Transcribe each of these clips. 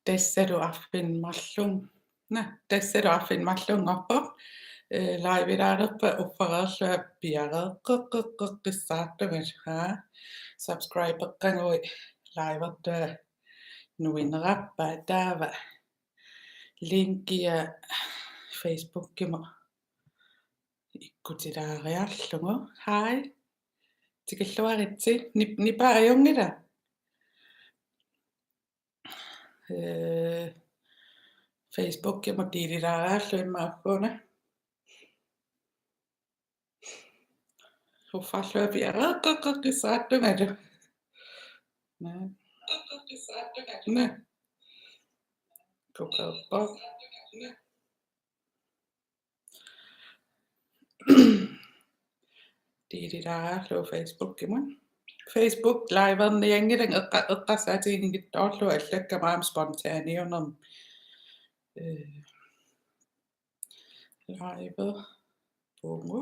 Tassaruarfinmallungorpo laivilaalerpa uffareerlua piareeqqeqqeqqissaartumat subscriberqangui laivertua nuinerappaa taava linkia facebookimu ikkutilaariarlugu hai tikilluaritsi nipa ajungila facebookimu tiililaariarlu immaappuuna uffarlua piareeqqeqqissaartumatu kuperpo tiililaariarlu facebookimu Facebook liveerniangilan eqqassaatiginningittoorlu allakkamaaam spontaaniunerm live pungu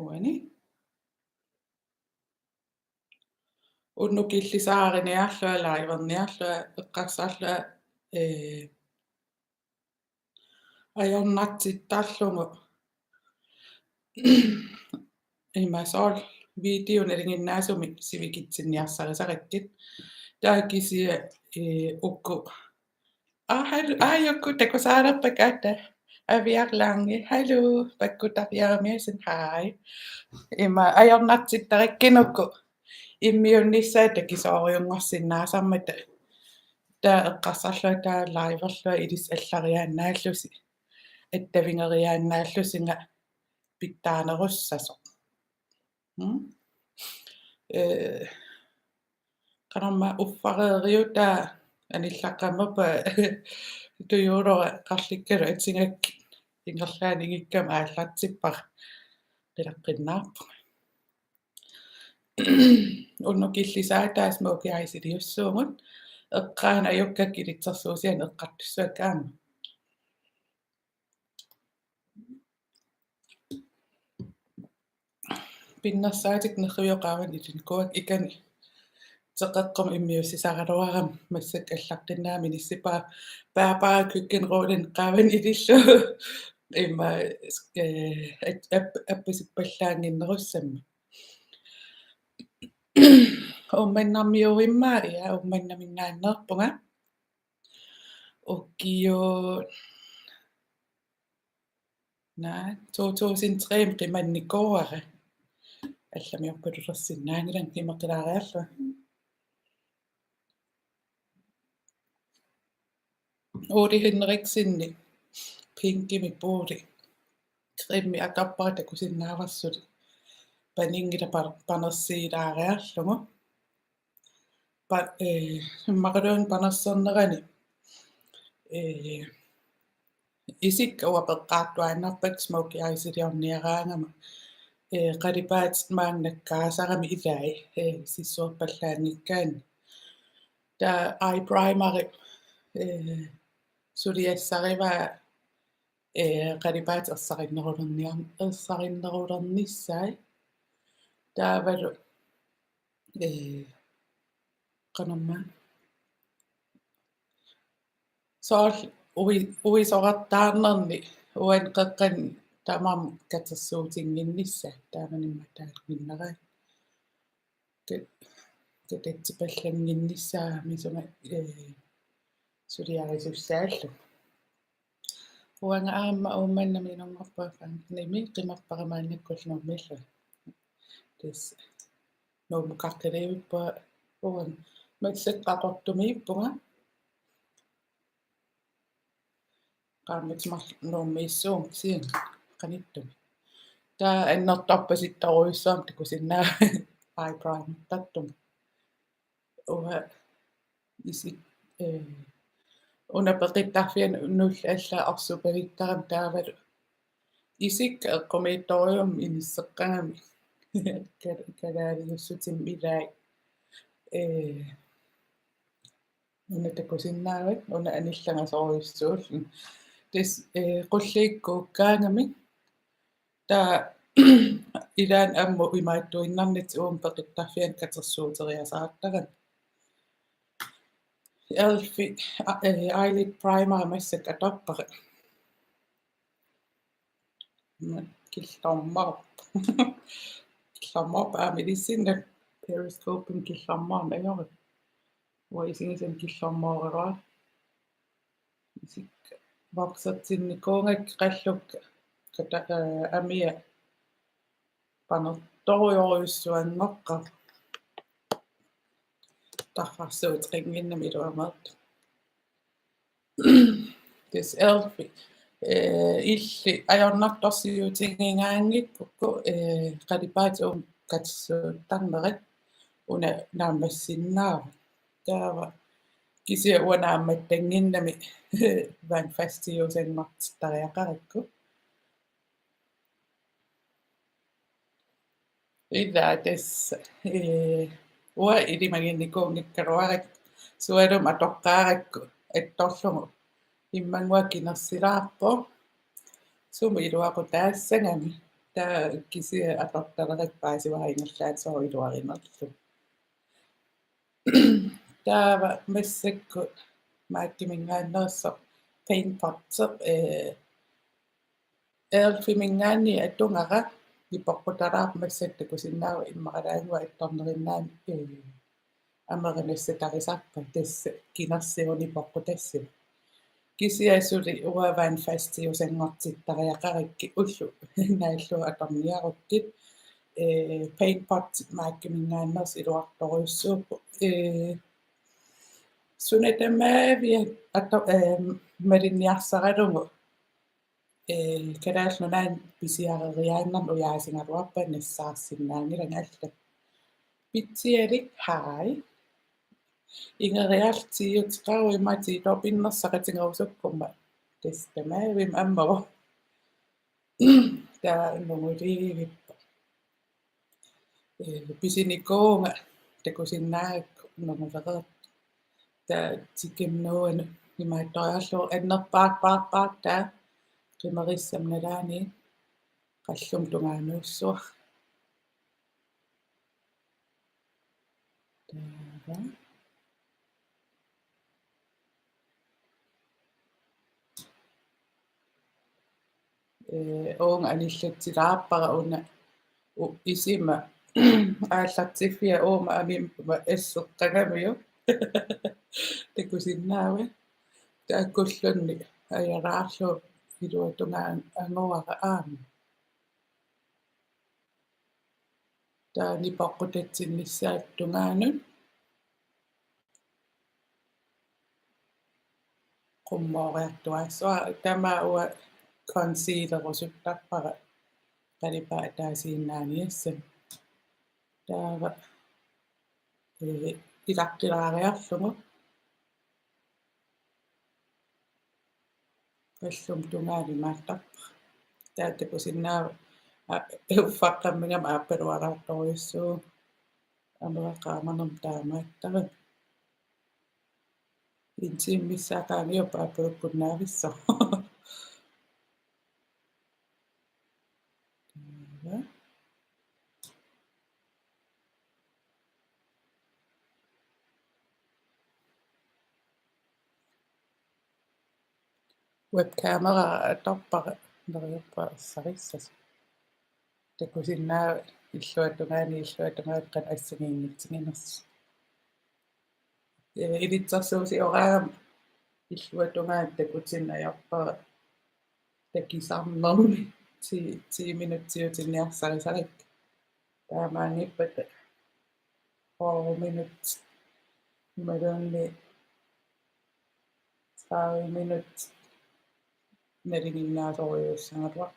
Uani unnukillisaariniarlua liveerniarlua eqqassarlua ajornatsittarlugu imasool videon elinginnaasumi sivikitsinnniarsarisarikkit taakisia ukku ukku takusaalerpakaata aviarlaangi hallo pakkutapiaramiasin hai ima ajornatsittarakkinukku immiunnissaa takisooriungorsinnaasarmata taa eqqassarlua taa liveerlua ilis allariaannaallusi attavingeriaannaallusinga pittaanerussaso qanarma uffareeriuta anillaqammerpa tuyuulora qarlikkalu atsingakki ingerlaaningikkam aallatsippar qilaqqinnaarpu unnukillisaataa Smokey aisiliussuumut eqqaana ajukkakilitsersuusian eqqartussuakkaama pinnersaatit nerriuqaavan ilinkuak ikani teqeqqum immiussisaraluaram massak allartinnaami nissipaa paapaa kykkenruulin qaavan ilillu imma appasippallaanginnerussamma ummannarmiurimmaa ja ummannaminnaanneerpunga ukkiu 2003 qimannikoara allamiorpalullersinnaangilan kimeqilaariarlua Uli Henriksinni pinkimi puuli qimmi akappara takusinnaavassut paningila panersiilaariarlugu immaqiluun panersernerani isik uapeqqaartuaannarpak Smokey aisiliorniaraangama qalipaat maannakkaasarami ilai sissuerpallaangikkaani taa eye primary suliassarivaa qalipaat ersarinnерулernissai taavalu qanarma sool uisorertaarnerni uan qeqqan taamaammat katersuutinginnissa taamanimmataalminnerai katatsipallanginnissaa misuma suliarisussaallu Uanga aamma ummannaminornerpaafaan nimi qimapparamaannakkullummillu tis noumuqarqiliivippa uan massaqqaqortumiippunga qaammitmar nuummiissuum siin qanittumi taa annertorpasittoruissuam takusinnaa eye prime tattum uha isik unapeqittarfian null alla orsupavittaram taavalu isik eqqumiittorium inisseqqangami kalaaliussutim ilai una takusinnaavat una anillangasoruissuullu tis qulliikkuukkaangami taa ilaan ammu imaattuinnarnit uum peqittarfian katersuuteriasaattaran elfi eyelid primer massik atoppari killarmarp killarmarp aamilissinnak periscopein killarmaarna ajori uisingisen killarmaareraa isik vaqsartinnikuungak qalluk kata amia panertorioriussuannaqqa tarrarsuut qinginnami iluamaat tis elfi illi ajornartorsiutingingaanngitpukku qalipaatuum katissuuttarnerit una naammassinnaava taava kisia uanaammat tanginnami van fastiusannartitariaqarikku illa tis ua ilimaginnikuungikkaruarik sualum atoqqaarakku attorlugu immanngua kinersilaarpo sumu iluaqutaassangami taa kisia atortalerakpaasivaingerlaat sooriluarinerlu taava massakku maakkimingaannerso paintpotser elfimingaanni atungara iporqutalaarp massat takusinnaavu immaqalaangua attornerinnaani amerinassatarisarpa tassa kinersiuni porqutassiva kisiasuli uavan fastiusannartittariaqarikki ullu naallu atorniarukkit paintpot maakkimingaanners iluartoruissuuppu sunatamaavi malinniarsaralungu kadaalnunaan pisiareriaannerlu uyaasingaluarpa nassaarsinnaangilanga alla pitsialik hai ingeriartiutiqarui topinnersaqatingerusukkumma tastamaavim ammaru taa nunguliivippa pisinikuunga takusinnaakku nungulereet taa tikimnuunu imaattoriarlu annerpaarpaarpaart taa qimerissamnalaani qallum tungaanuussua taava uunga anillatsilaappara una isima aallartiffia uuma amimma asseqqangamiu takusinnaavi taakkullunni ajaraarlu iluatungaan anguara aamma taani poqqutatsinnissaaat tungaanun qummooriartuassua tamaa ua concealerusuttarpara qalipaa taasiinnaaniassam taava ilaqqilaariarlugu qallum tungaani maattarpa taatakusinnaava uffaqqammingam aappaluaraartoriussuu ameqaamanum taamaattara intiimmissaaqaamiupa aapalukkunnaavissa webkamera atorpara neriuppassarissas takusinnaavi illuatungaat qan assangiinngitsinginers ilitsersuusi oraam illuatungaat takutinnajarpara takisarnermi 10 minutsiutinniarsarisalik taamaangippat 4 minut imaluunni 30 minut naliginnaasoriussangalua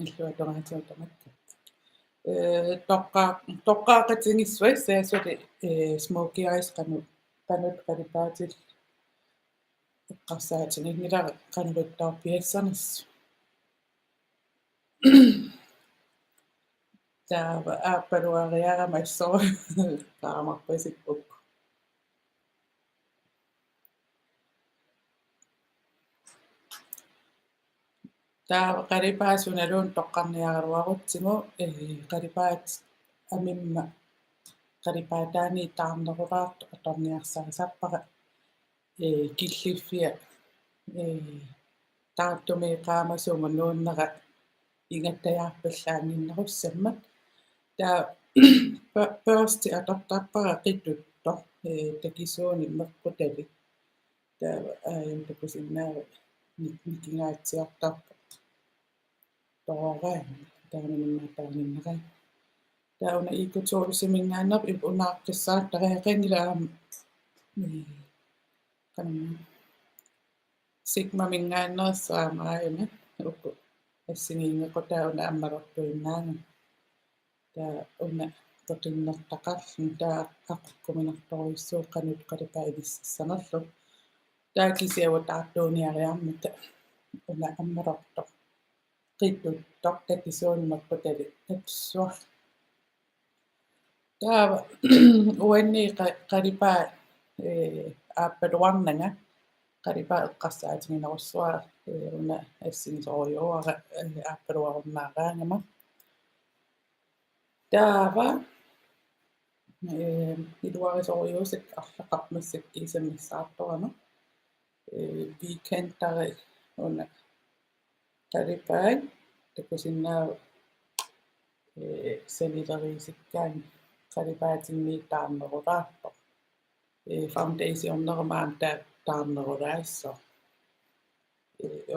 illuatungaatiutamakka toqqaaqatingissuis saasuli Smokey eyes qanut qalipaatil qassaatiningila qanulittaarpiassarnas taava aappaluariarama issor qaamarpasippuk taava qalipaasunalun toqqarniaraluarutsimu qalipaat amimma qalipaataani taarnerulaartu atorniarsarisappaqa killiffiа taartumiiqaamasumu nuunneqa ingattajaarpallaanginnerussammat taa first atortaappaqa qituttor takisuuni meqqutali taava takusinnaavit nikingaatsiartarpa tororaani taanimmaataanginneraa tauna ikutuulusimingaannerp unaaqqissaat tariaqangila sigma mingaannersaamaajana ukku assigiingequtaa una ammalortuinnaanga taa una toqinnertaqarlun taa aqukkuminartoruissuuqqanut qalipaa ilissassanerlu taa kisiavutaartuuniariarmata una ammalortoq qituttoq takisuunimaqutali tatsuar taava uani qalipaa aappaluarnanga qalipaa eqqarsaatinginerussua una assigisoriuara aappaluarunnaaraangama taava iluarisoriusik arlaqarmassakkiisammissaartorama weekendtari una qalipaa takusinnaavu salileriisikkaani qalipaatinniitaarnerulaarpo foundationnermaam taarnerulaissor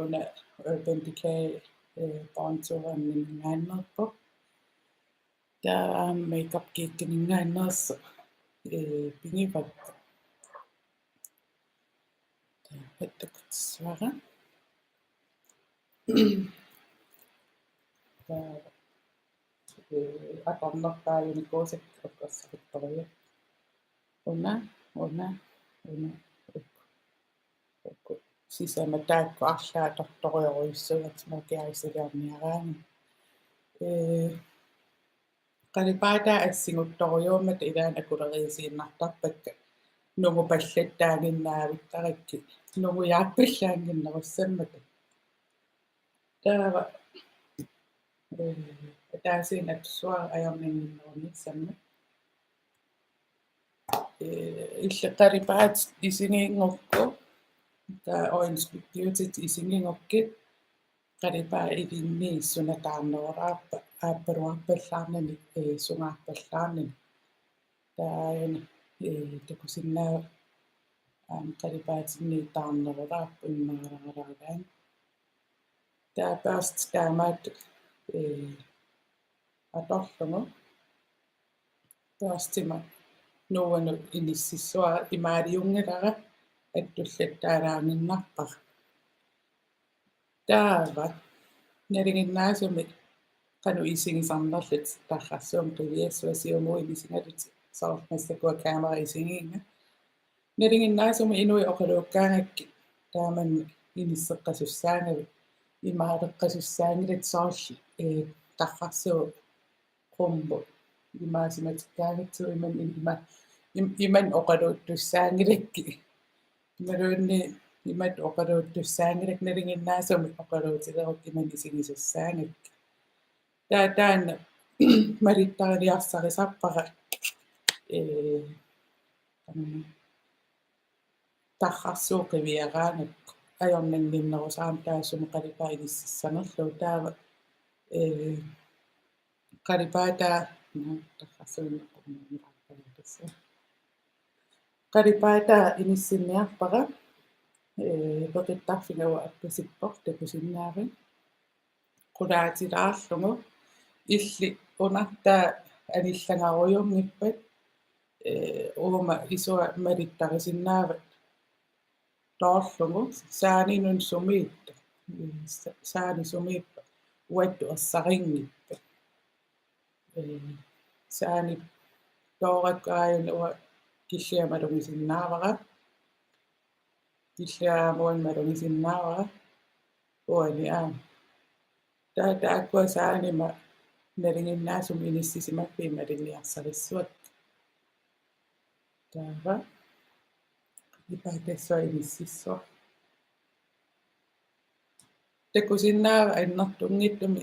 una urban decay bonsuranningaannerpo taa makeup kiikkiningaannersa pingivat taattakutsuara taa atornerpaajunikuusik uqqassavittoria una ukku sisamataakku arlaatortoriuruissugat Smokey isigiarniaraanga qalipaataa assiguttoriuummat ilaan akuleriisiinnartarpakka nungupallataaginnaavittarikki nungujaappallaanginnerussammata taava ataasiin atsuara ajorninginnerunnissamma illeqalipaat isigiingukku taa orange beauty isigiingukkit qalipaa ilinniissuna taarnerulaarpa aappaluarpallaarnani sungaarpallaarnani taajana takusinnaava qalipaatinni taarnerulaarpu immaalaaraalaang taa first taamaat atorlugu firstima nuuanut inississua imaluunnilara attullataalaaginnarpara taava nalinginnaasumi qanu isigisarnerlut tarrassuum qiviassuasiumui isigalut saormassakua kaamera isigiinga nalinginnaasumi inui oqaluukkaangakki taamanni inisseqqasussaangalu imaaleqqasussaangilat soorli tarrarsuu qumbu imaasimatikkaangatsu iman oqaluuttussaangilakki imaluunni imat oqaluuttussaangilak nalinginnaasumi oqaluutileruk iman isigisussaangakki taataanna malittariarsarisarpara tarrarsuu qiviaraanakku ajornanginnerusaam taassumu qalipaa ilississanerlu taava qalipaataa tarrassuunneqqunniraappalutassu qalipaataa inissinniarpara peqittarfigau appasippoq takusinnaavit qulaatilaarlugu illi unartaa anillangaruyungippat uuma isua malittarisinnaavat toorlugu saaninun sumiitta saani sumiippa uattu assaringippa saani toorakkaajun ua killiamalungisinnaalara Illuaamuanmalungisinnaavara uani taakkuasaanima nalinginnaasum inissisimappi maliniarsarissuat taava ipatassua inississua takusinnaava annertungittumi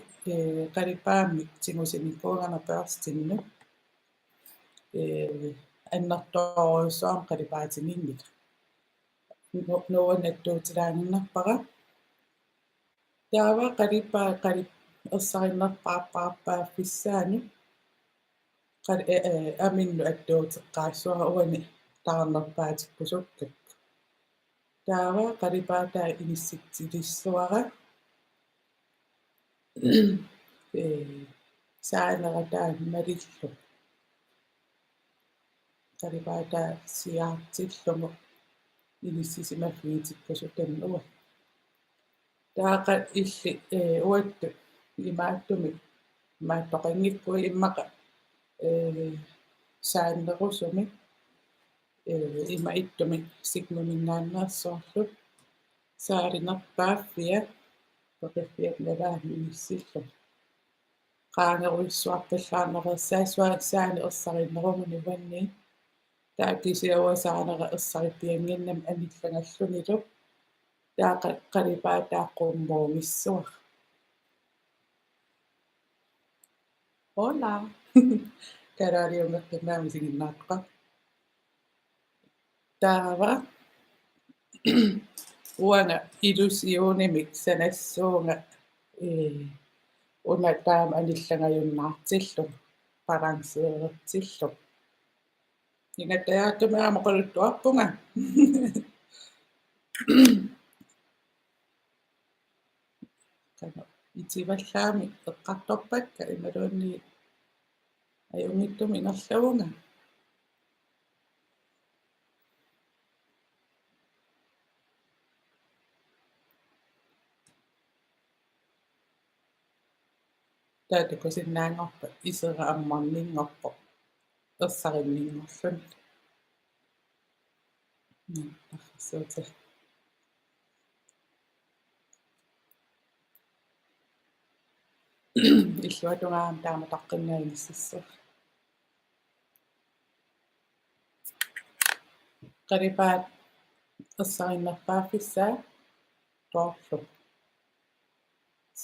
qalipaammi tingusimikkuungarnerpearstinnut аннэртоорюссуарам қалипаатининник нуунаттуутилаангиннарпара таава қалипаа қалип ерсариннерпааппааффиссаани қали аминну аттуутеққаассуара уани таарнерпаатиккусуккак таава қалипаатаа инисситсилиссуара саанератаа малиллу қалипаатаа сиаартиллугу иниссисимаффиитиккусутаннуа таақа илли уатту имааттуми мааттоқангиккуи иммақа сааннерусуми има иттуми сигнуминнааннерсоорлут саалинерпааффиа пақиффиат налаами иниссиллу qaangeruissuarpallaanerersaasua saani ersarinnerumuni vanni taakisiuasaanera ersarippianginnam anillangallunilu taaqa qalipaataaqqummoomissuar hola karariungertinnaami isiginnaaqa taava Uanga ilusiunimik sanassuunga una taama anillangajunnaartillu balanseerertillu ingattajaattumiaama quluttuarpunga kana itivallaami eqqartorpakka imaluunni ajungittumi inerlavunga taatakusinnaanngorpa iseraammarninngorpo ersarinninngorlun arsuuta illuatungaam taama taqqinnaanississua qalipaat ersarinnerpaaffissaa toorlu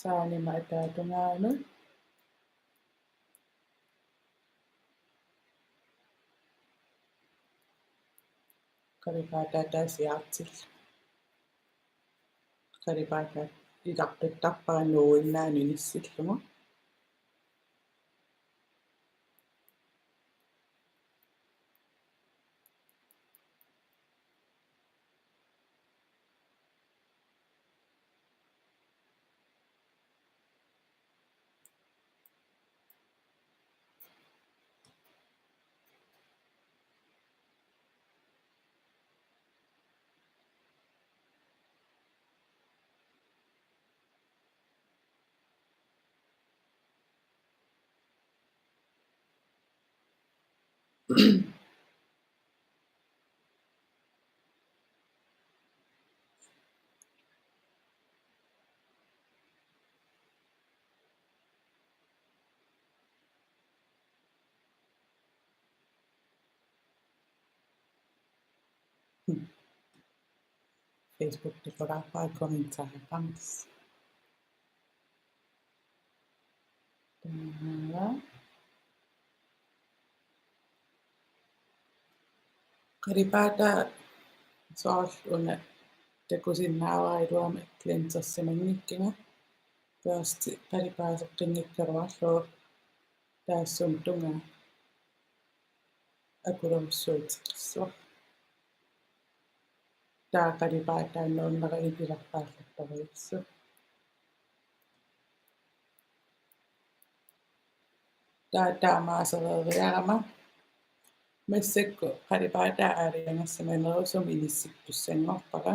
saanima ataatungaanu qalipaataataasiaartillu qalipaataat ilaqqittarparannuuinnaani nissillugu Facebook tuqulaarpaa kommentariqqarnis taava qalipaata soorluna takusinnaavariluama cleansersimangikkinga first qalipaaseqqinngikkaruarluu taassum tunga akulerussuutiqissua taaqalipaataannuunnera ipilarpaallartoriussu taamaaseriariarama массакку қалипаатаа аалиангассаманерусум илиссиппуссангорпара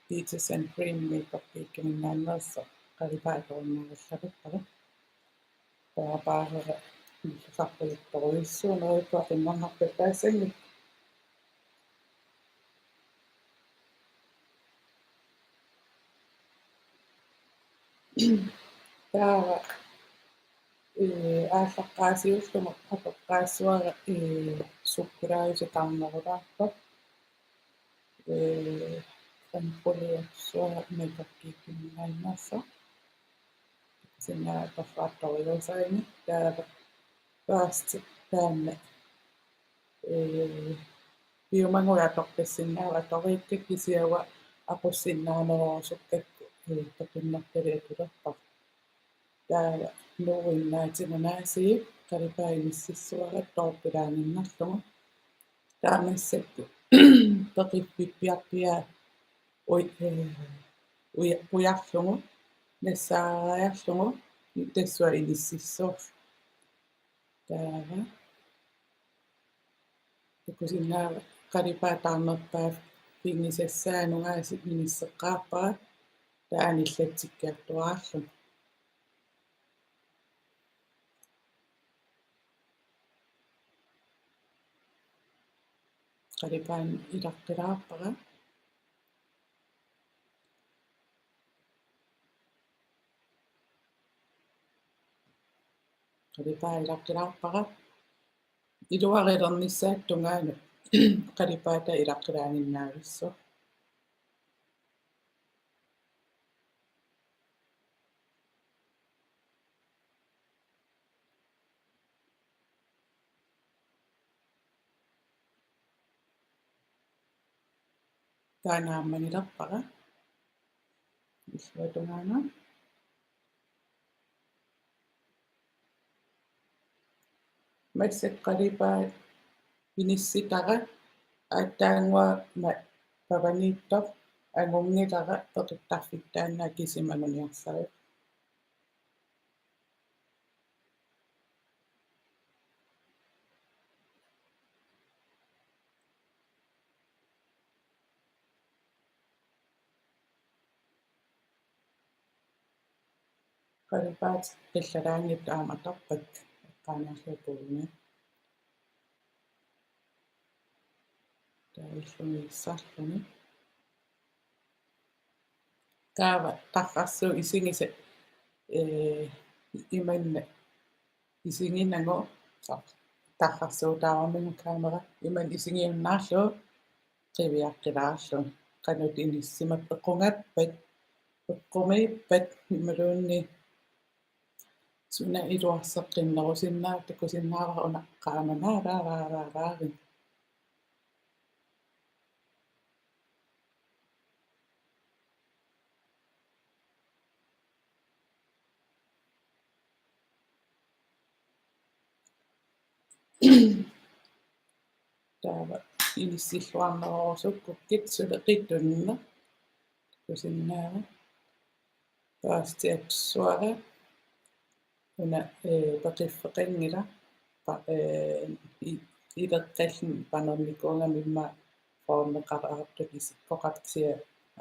pizzas and cream makeup-иккиминнааннерсо қалипааторуннаараллапаппара таапаахера сарпалипторуиссуунериккуа қиммарнарпаттаассангик taava aallarqaasiullumu apeqqaassuara sukkulaayusaqarnerulaarpa qanquliarsuara mekakkiikkinnaannaassa pisiniarfinnullu taava paasti taanna piumanguyatorpissinnaava toriikkik kisiawa aqussinnaanerorsukkakku takinnertali taava nuuinnaatimunaasiip qalipaainississuarat torpilaanginnarlugu taamassakku peqippippiarpia uyarlugu nassaaariarlugu tassua inississuur taava takusinnaava qalipaatarnerpaa pingisassaanungaasi minisseqqaarpara taanillatsikkiartuarlugu qalipaan ilarqilaarpara iluarilernissaattungaanu qalipaata ilaqqilaanginnaavissu taanaamanilerpara illuatungaana massaqqalipaa pinissitara aattaangua pavaniittor angungilara peqittarfittaannaa kisimaluniarsarit qalipaat qillalaangit aamatarpak eqqaanaarlupuunga taillungiissarluni taava tarrarsu isingisa imanna isiginnangu tarrarsuutaaraminu kaamera iman isigiunnaarlu qiviaqqilaarlu qanut inissimat equngappat eqqumiippat imaluunni suna iluarseqqinnerusinnaa takusinnaava unaqqaananaalaalaalaalaavin taava inissilluarnerorsukku kitsuleqittunna takusinnaava paastiapsuara una peqiffeqanngila ileqqallun panermikuunga mimma formeqaraartuk isikkoqartsia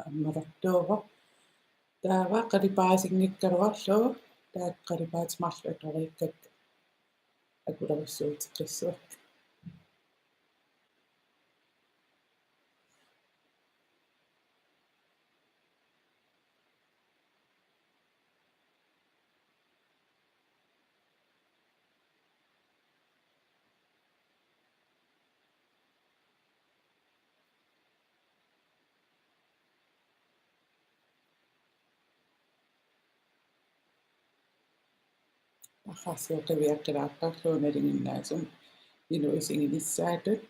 ammalertuuvo taava qalipaasinngikkaloarlugu taat qalipaatimarlu atoriikkak akulerissuutiqissuak аррасиуқивиаққилаартарлуунгалингиннаасум илуисигинissaatut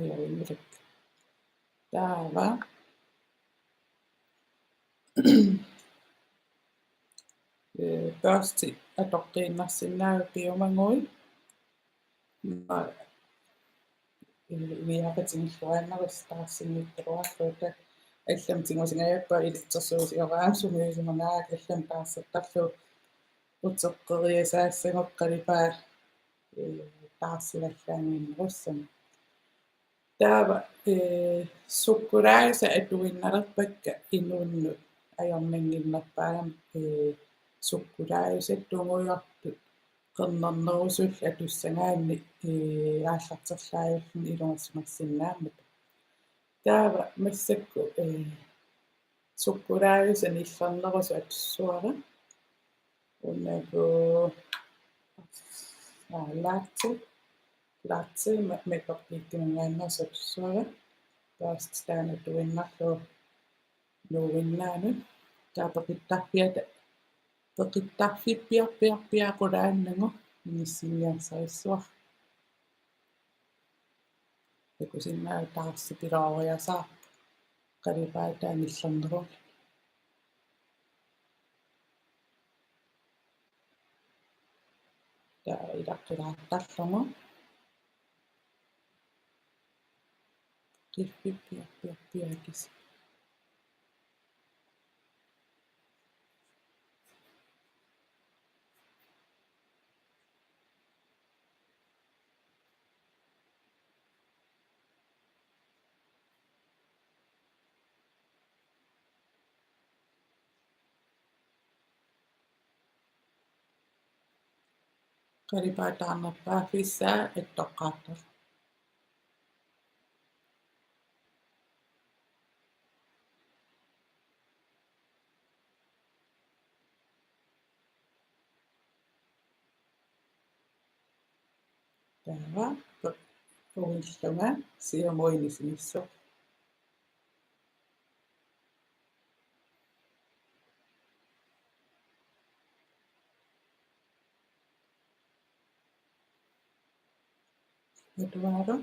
яуиммилак таава паасти аторқииннарсиннаава пиумангуи виақатингиллуааннерус таарсинниккалуарлута аллам тингусингаяппа илитсерсуусиораамсумиусимангаак аллам таарсертарлу утеққериасаассагоқ қалипаа таарсилаллаангиннеруссама таава суккулааса атуинналерпакка инууннут ajornanginnerpaagam sukkulaajuset tunguyortut qernernерусул атуссангаанни ааллартерлаajulлун илунгерсимарсиннааммат taava massakku sukkulaajusan illarnerusu atussuara unnaku laatsi makeup-kiikkimangaannersu atussuara taast taanatuinnarlu nuuvinnaanut peqittarfippiarpiaqulaannangu mingissinngiarsarissuar takusinnaavitaarsipilooriasaa qalipaataan illarneru ilaqqilaattarlugu qiffippiarpiarpiakis qalipaatarnerpaafissaa ittoqqaartar taava uillunga siumuinisinissu Eduardo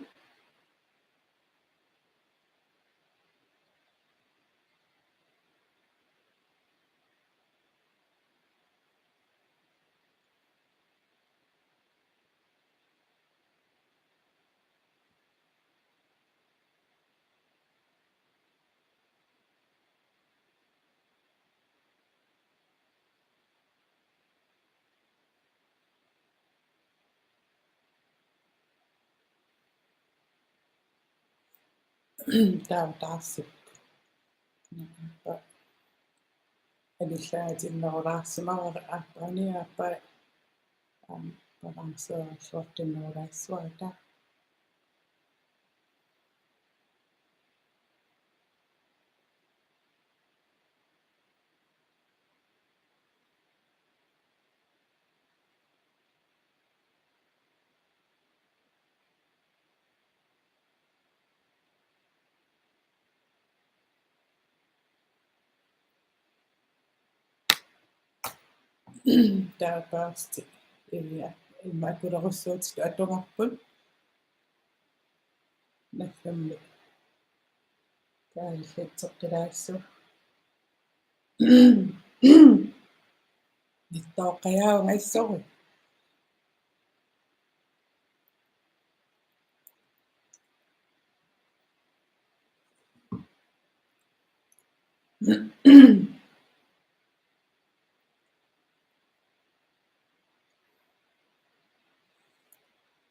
taavataarsit anillaatinnerulaarsimara aappaaniaappa balanseersuartinnerulaassuarta taavaasti immakulerussuutitu atungarput nallammi taallitseqqilaassu nittooqqajaunga issoru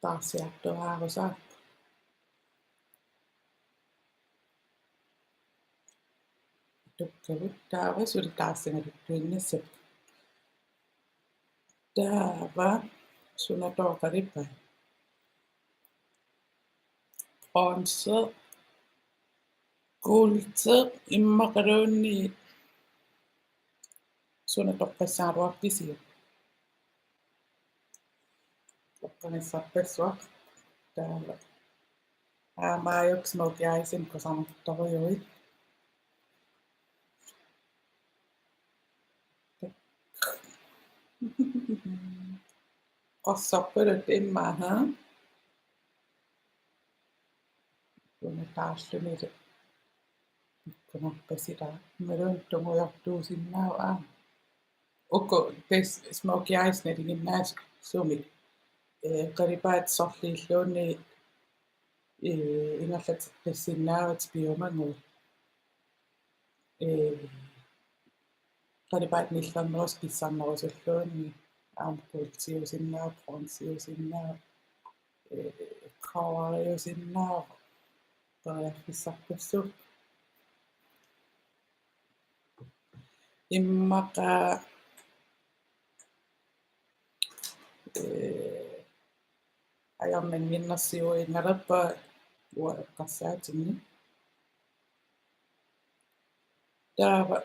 taarsiartuaarusaa tukkavut taavasuli taarsingaluttuinnassat taava sunatooqalipa Bronze, Gulze, imaluunniit sunatoqqissaaruarpisia toqqanissarpassuaq taava aamaajuk Smokey aisin kosanartoriuit qassarpulut immaa sunataallunilu ikkunarpasila maluuntungujortuusinnaavaa uku Smokey Eyes naliginnaas sumi qalipaat sorliilluunni ingerlateqqissinnaavat piumangu qalipaat nillernerus kissarnerusulluunni aamkuutsiusinnaaq bronsiusinnaaq kawariusinnaaq pariarfissarpassuut immaqa ajornanginnersiuingalerpa uaqarsaatinnik taava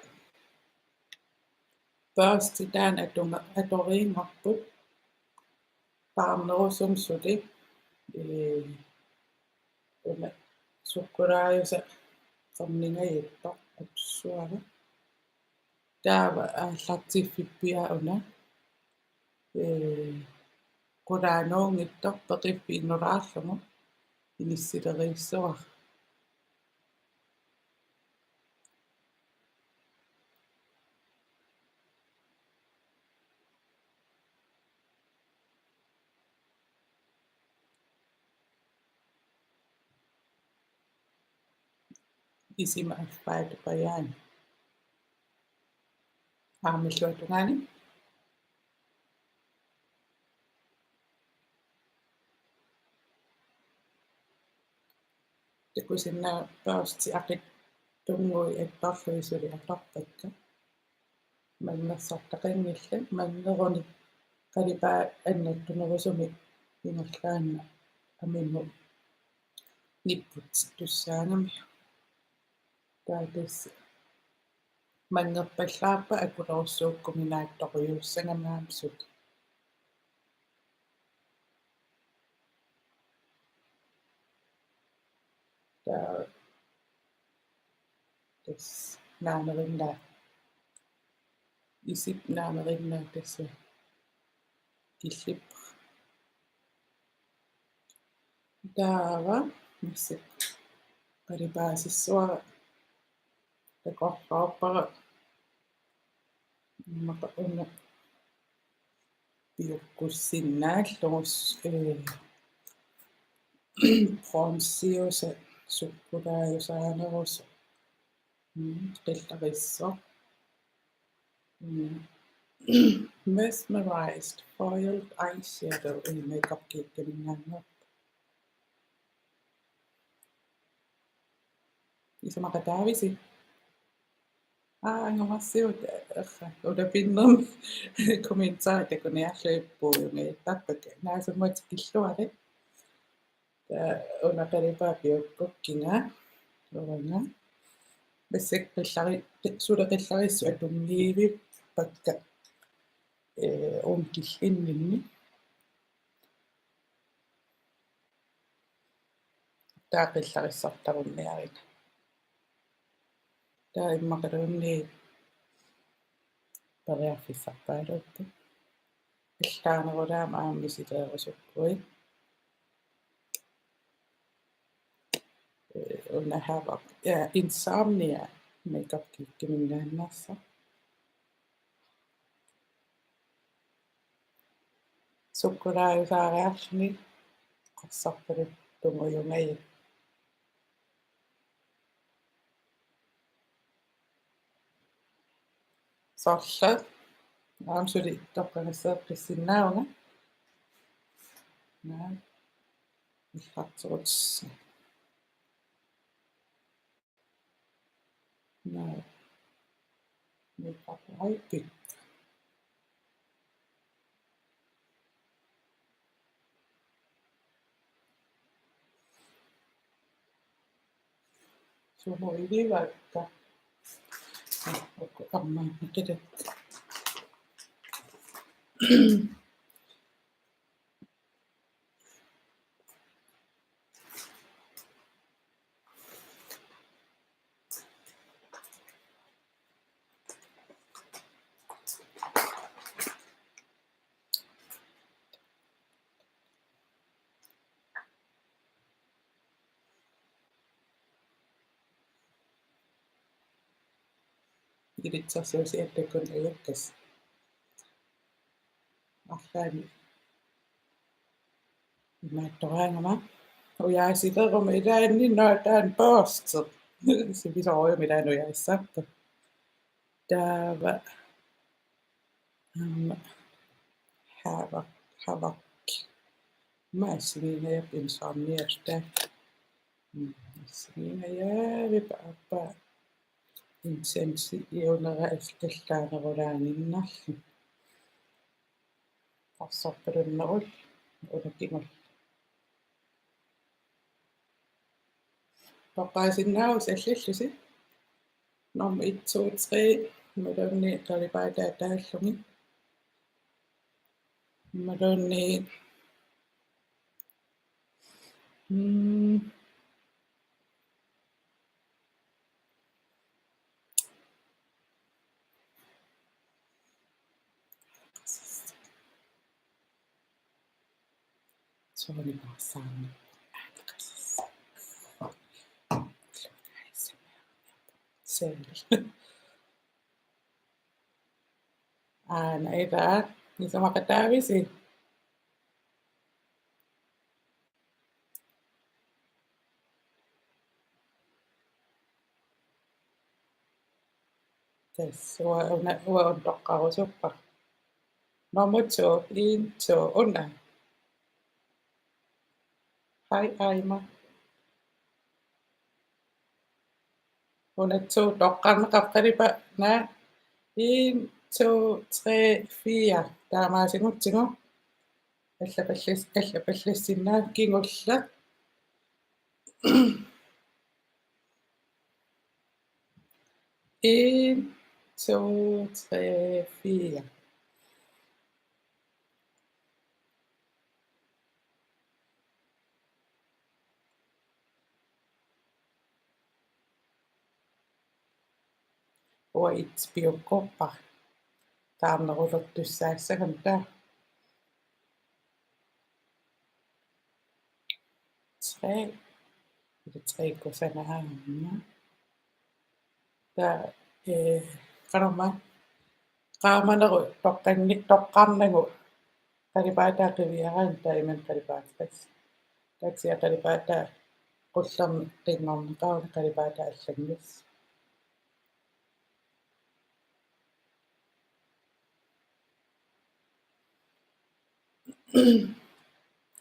børstitaan atoriingarput paarnerusumsuli una suqqulaayusa qerningayittoq apsuara taava aallartiffippia una qulaanuungittoq peqiffiinnulaarlugu inissileriissuar isimaaffaat Qujanaq aamilluatungani takusinnaavaanngaasti aqit tungui attorluisuli atorpakka mannersartaqinngilla manneruni qalipaa annattunerusumi ingerlaanna amimmu nipput tussaangami taatas mangerpallaarpa akulerussuukkuminaattoquyuussangamaamsut tas naanerinnaa isip naanerinnaa tassa killippa taava massik qalipaasissuara taqorlaorpara maqaqunna piukkussinnaallugus pronsiusa suqqulaayusaanerusu qillarissor mesmerized foiled eyeshadow makeup kiikkaminnaanngor isamaqataavisi angamassiut ulapinnerm kommentaaritakuniarluippuuyumi tappaka naasummat killuari unaqalipaa piukkukkinga Uanga bassik suleqallarissu atungiivi pakka unkillinninni taaqillarissartarunniarina taimmaqalunni pariarfissarpaaluuppu illaanerulaama aammisiteerusukkuit unahavaq insomnia makeup kiikkiminnaannarsa suqqulaayusaariarluni qassarpalut tunguyungai sorla aamsuli toqqanasseerpissinnaavanga naa illarturuts naa mikaqaipik sumuivivakka aammaaqqitat ilitsersuusi attakun ajukkas arlaani imaattoraangama ujaasilerumi ilaanni naataan børster sipisooriumi ilaanu ujaissarpa taava havak maasiniinajap insomniasta maasiniinajavip appa intensi iunera illaanerulaaninnerlu qassarpalunnerul ulakingul toqqaasinnaagus allallusi Nummer 1, 2, 3. Imaluunniit qalipaataa imaluunniit suliffeqarfiit naita nisamaqataavisi tassua on toqqarusuppa number 2 una hi aamma unatsu toqqarneqarqalipa na 1 2 3 4 taamaasingutsigu allapallissinnaa kingulla 1 2 3 4 uitspiuqqorpa taarnerullertussaassagam taa 3 3 taa qarma qaamaneru toqqarnagu qalipaataa qiviaraan taiman qalipaatas taksia qalipaataa qullermi qinnarneqaruna qalipaataa allangiss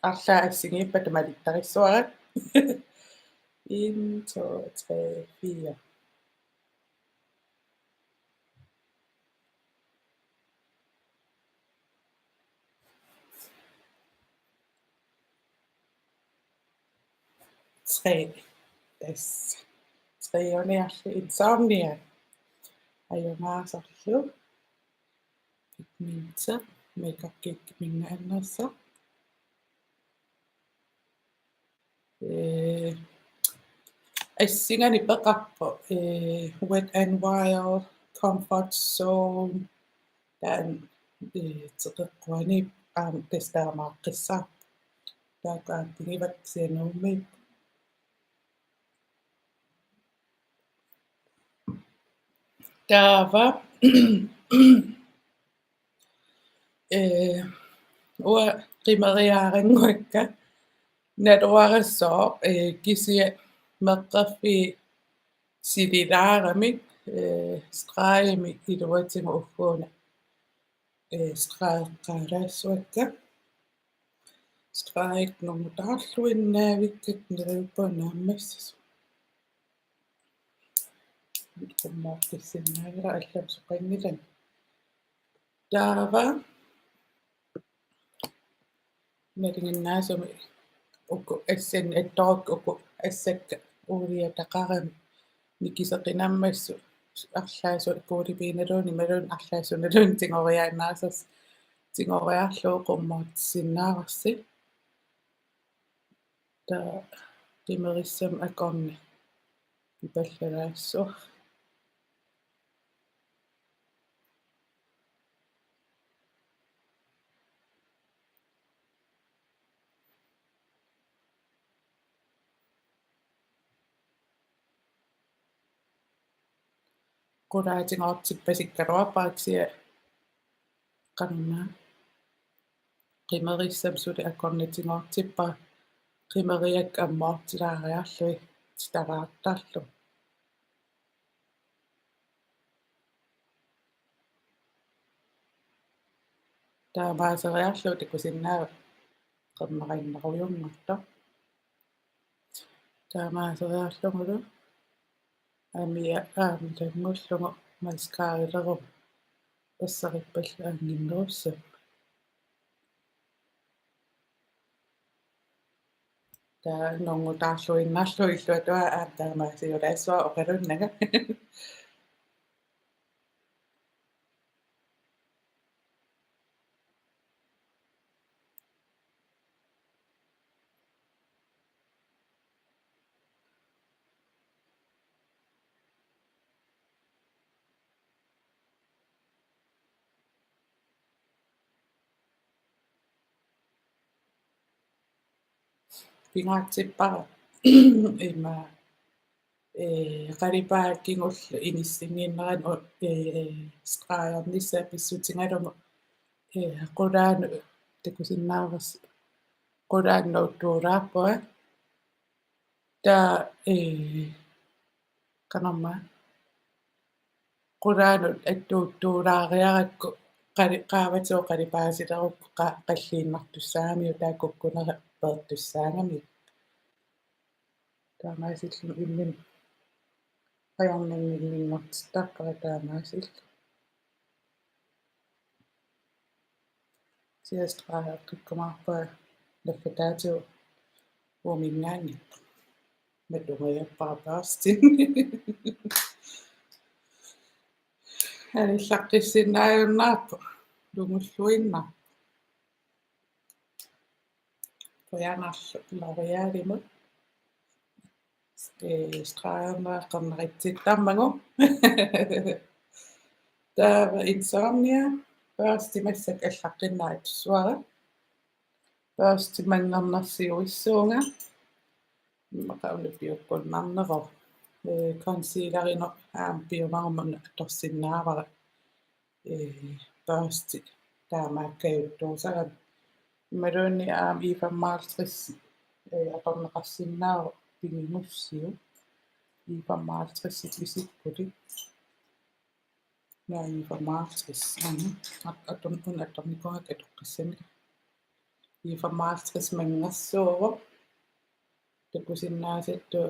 Allaa assigiippat malittarissuarat 1 2 3 4 3 das 3 uniarlu insomnia ajunaasorlu minsa meqaqqikkiminnaannersa assingani peqarpo wet and wild comfort zone taan teqeqquani testaamaaqqissa taaqaattingivatsianuummiit taava ua qimeriaaringuakka natuarassoo kisia meqqerfi sililaaramik straaimik iluatigu ugguuna straaeqqaalaassuakka straaeqqnungutaarluinnaavikkat neriuppuanaammassas mitqummoortissinnaagira allamsuqangilan taava nalinginnaasumi ukku assan attoruk ukku assakka uuliataqarami nikiseqinammassu арлаасу куулипииналууни малун арлаасуналун тингориаанаасас тингориарлуу qummoortissinnaavarsi та qimерissam akorni ипаллалаассу qulaatiнгоортиппасиккалуарпааксия qanna qimерissam suli akornitiнгоортиппа qimeriak ammoortilaaриарлуи titavaartarlu taamaaseriarlu takusinnaavit qemmaqinneruyunngorto taamaaseriarlungulu амиа таангуллугу маскаалерум пассариппаллаангиннеруссам тааннунгутаарлуиннарлу иллуатуа таамаасиулаассуа оқалуннага pingaatippara ima qalipaakkingulla inissinngiinneranu sqaajornissa pissutigalungu qulaanu takusinnaavas qulaanna uttuulaarpua taa kanarma qulaanut attuuttuulaariarakku qaavateo qalipaasilerukku qalliinnartussaamiu taakukkunera peertussaangami taamaasillu illim ajornanngillinngortitaqqara taamaasillu siastraaqikkumaarpua laffataateo umingaangit matungayappaarpaastin allartissinnaajunnaarpu lungulluinnaq Qujanaqlu lariaalimut straajarnaaqarnaritsittarmagu taava insomnia paasti allartinnaajussuara paasti manngernarsiuissuunga maqaunappiukkunnarnero concealerino piumarmun atorsinnaavarit paasti taamaakkajuttuusagan imaluunni iifammaartrissi Attaveqarsinnaavuq pingimussiu iifammaartrissi pisikkulit iifammaartris attornikungak atuqqissamik iifammaartris mangersuuruq takusinnaasattu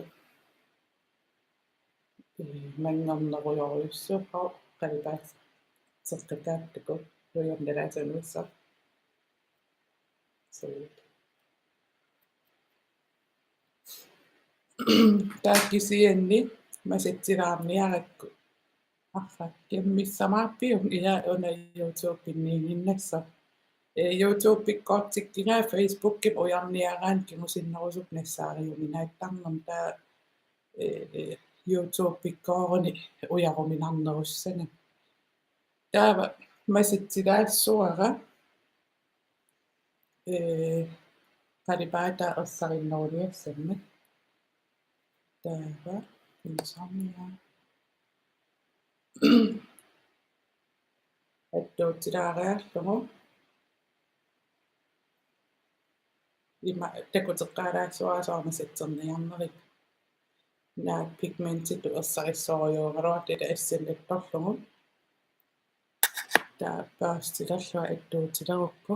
manngernerioriussuuqqaruq qalipaat serqikaattaku luiamnalaasanuissa taakkisianni masitsilaarniarakku kimmissamaapiu ila una YouTube-pinniinginnassa YouTube-pikkoortikkingaa Facebook-kip ujarniaraan kimusinnerusuk nassaariuminaattarnam taa YouTube-pikkooruni ujaruminarnerussana taava masitsilaassuara qalipaata ersarinneriuliassamma taava insomnia attuutilaariarlugu ima takuteqqaalaassuarasaamasatserniarnerik naat pigmentitu ersarissooriuugaluat ila assallattorlugu taa paastilerlua attuutilerukku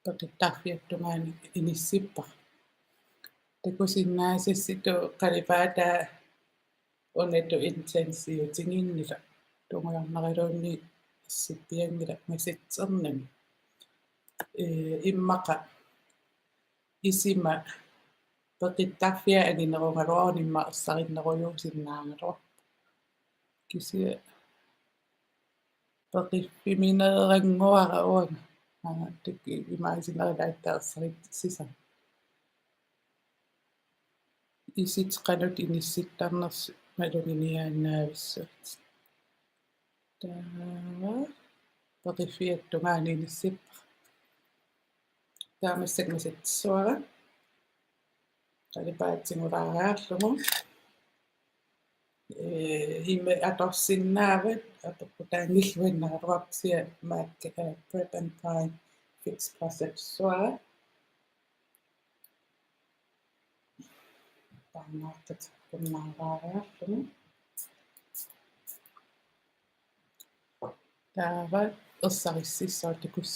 paqittaarfiattungaani inissippa takusinnaasassitu qalipaata unatu intensiutinginnila tungujarneriluunni issippiangila masitsernami immaqa isima peqittaarfia anginerungaluarnimma ersarinneruyuusinnaangaluar kisia peqiffimineeranguara Uanga takki imaasinerilaattaa isitqanut inissittarnersu malunginiaannaavissut taava peqiffiattungaani inissippa taamassak masatsuara qalipaatsingulaariarlugu ime atorsinnaavat atuqqutaangilluinnaqaluarsia maakke prep and prime fix plus-suara taamaammat kunnaaraariarlugu taava ersarississaatikus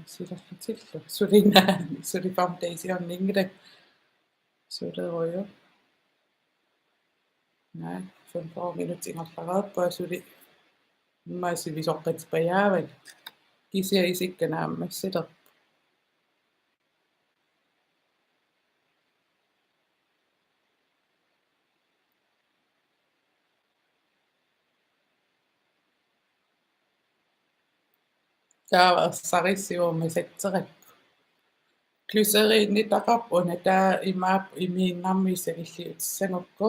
Silerlutillu sulinaani sulifoundationningre suleruju nej 15 minutingerlaraappa suli maasivisoqqatipajaavak kisia isiggannaarammassiler taava ersarissiuummisatserat glyseriinnitaqarpuna taa imaap imiinnarmiissalilliutissangukku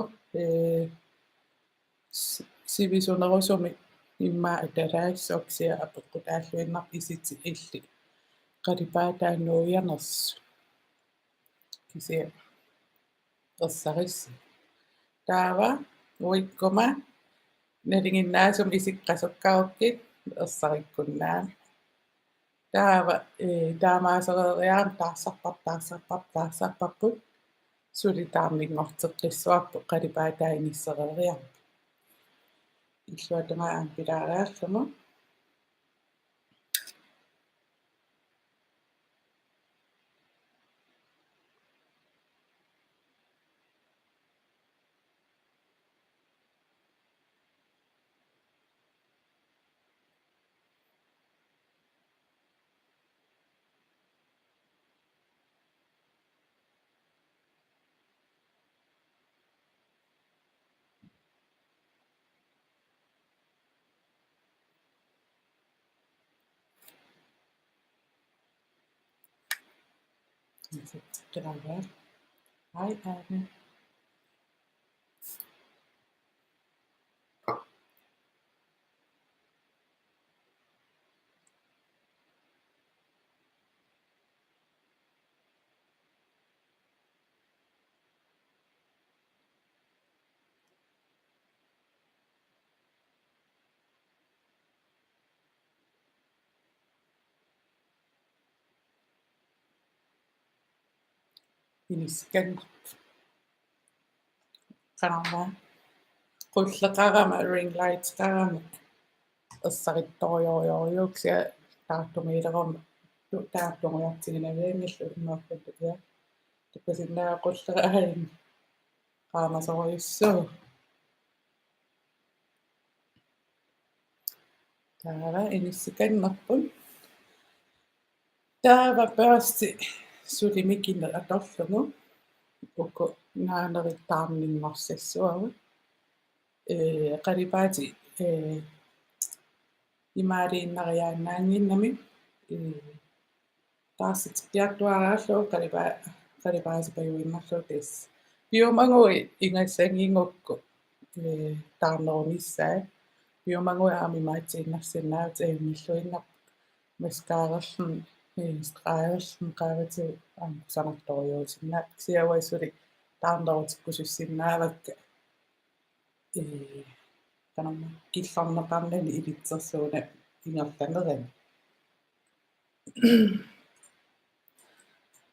sivisunerusumi immaa atalaassuaksia apeqqutaalluinnaq isiti illi qalipaatannuuyanersu kisia ersarissi taava uikkuma nalinginnaasum isiqqasukkarukkit ersarikkunnaami taava taamaasereriaam taassarparput suli taarmingorteqqissuarpu qalipaataa illuatangaam pilaaraalluma Pilaaraal hai aamen iniskan qanarmaa qulleqarama ring lights qarama ersarittoriorioriuksia taartumiilerama taartungortiginavingillu immaappatia takusinnaa qulleqaain qaamasoruyussuu taava inissikannerpun taava paasti sulimikinne atorlugu ukku naanerittarningorsassua qalipaati imaaliinnariaannaanginnami taarsitikkiartuaraallu qalipaasipajuinnarlutis piumangui ingassangingukku taarnerumissaa piumangui aamimaatiinnersinnaavit ajungilluinnaq maskaagerlun straagerlun qaavati sanartoriuusinnaat siavaisuli taarnerutikkusussinnaavakka qanamma killarneqarnani ilitsersuuna ingerlanerani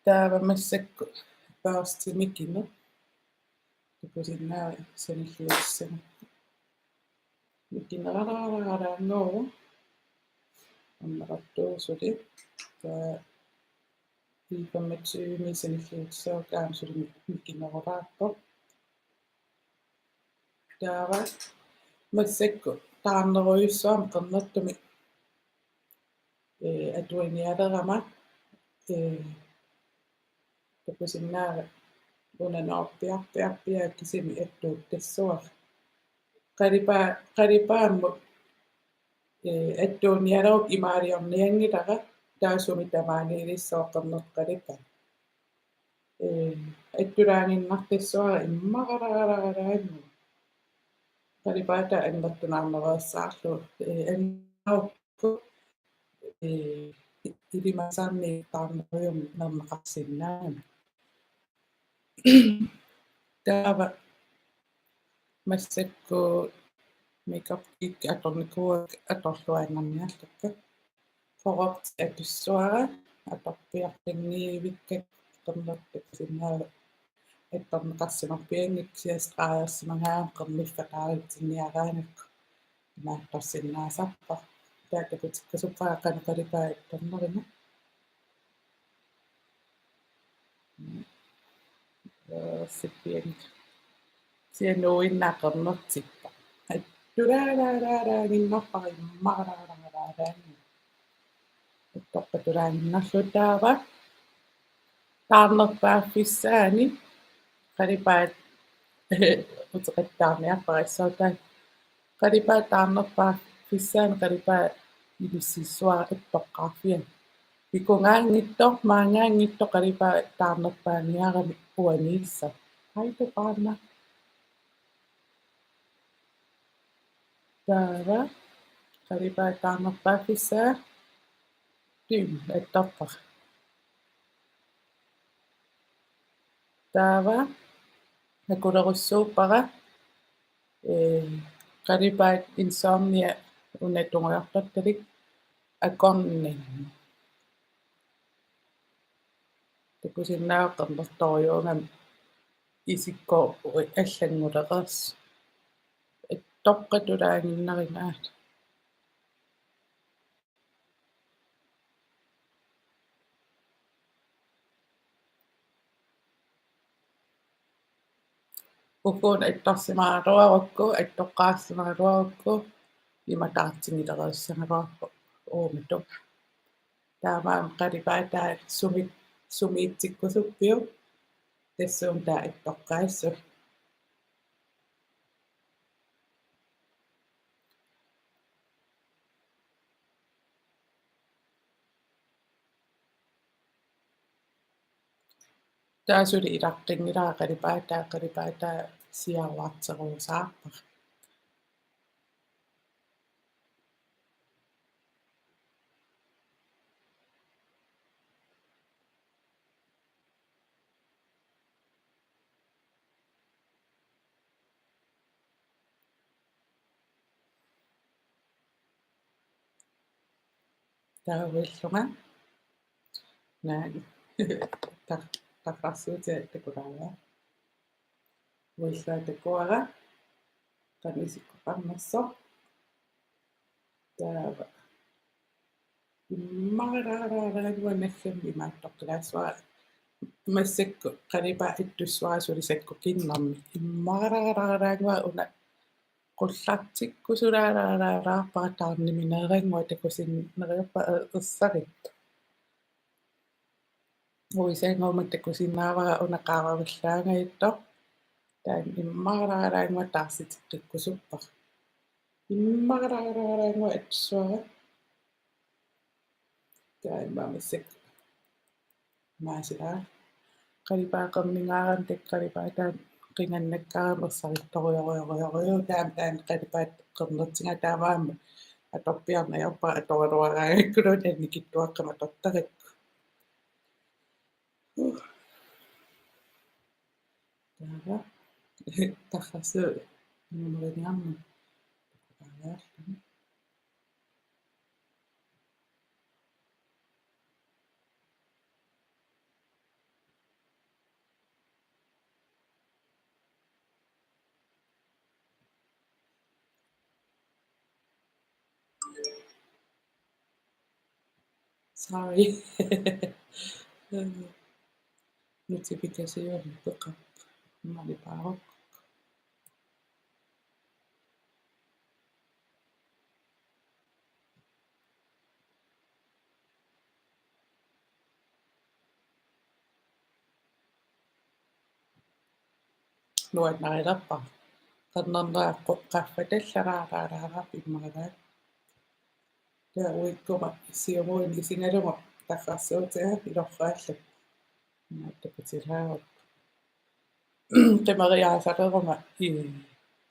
taava massakku paastimikinu takusinnaavi sanilluussana mikinneralaanguu ammeqartuusuli taa iipammatsuumi sanilluussaukaam suli mikinnerulaappo taava massakku taarneruyussuam qernertumi atuanialerama takusinnaava unanorpiarpiarpia kisimi attuuttassuar qalipaammu attuunialeruk imaaliorniangilara taasumi tamaaniilissoqerneqqalipa attulaanginnartassuara immaqalaqalaqalaangu qalipaata annertunaarnereersaarlu annaukku ilimasaarni taarneruyum nerneqarsinnaami taava massakku makeup kit atornikuak atorluannarniarlakka qoroqti atussuara atorpiartangiivikkat qernertakusinnaava attorneqarsimarpiangik siastraajersimangaam qerniffeqaaritsinniaraanakku imaattorsinnaasarpa taatakutikkusuppaaqana qalipaa attornerima massippiang siannuinnaqernertippa tulaalaalaalaanginnerparimmaralaalaalaanga toqqatulaanginnarlutaava taarnerpaaffissaani qalipaat uteqattaarniarparissautaat qalipaat taarnerpaaffissaani qalipaat ilississuara ippoqqaarfian pikungaangittor maangaangittor qalipaat taarnerpaaniarami uaniissa haituqaanna taava qalipaat taarnerpaaffissaa attoqqar taava nakulerussuuppara qalipaat insomnia unatungortartalik akorninni takusinnaavaqqernertoriungam isikko аллангулеқарс тоққатулаагиннарингаат ukun attorsimaaruarukku attoqqaarsимaaруарукку иматаартингилериуссангалуарпу уумиту таамаам қалипаатаат сумиитсиккусуппиу тассуун таа аттоққаассу таасули илаққингилара қалипаатаа сиаруартерусаарпа таавиллунга нааги таққарсуутиа такулаава уиллаа такуара канисиккоқарнерсо таава иммаралаараалагуанаггамми мааттоққилаассуара массакку қалипаа иттуссуарасулисакку киннарми иммаралаараалагуа уна qullartikkusulaalaalaarpara taarnimineriangua takusinnereerpa ersarit uisaanguuma takusinnaavara unaqaaravillaangayittor taan immaralaalaangua taarsitiqqikkusuppa immaralaalaangua atsuara taan mamassak maasilaa qalipaaqermingaaran taqqalipaataan qingannakkaaramersarittorioriorioriu taam qalipaat qernertinga taavaamma atorpiarnayorpa atoraluaraagakkulun annikittuaqqama tortarakku taava tarrasu numeriarmu taavaalluni sorry notification peqap malipaaruq nuannarilerpa qernerneaqqu qaffatallaaraalaalaarap immagaat taa uikkuma siumuin isingalunga tarrarsuutiga ilorraallak naattakutilaaruk qimeriaasaqerunga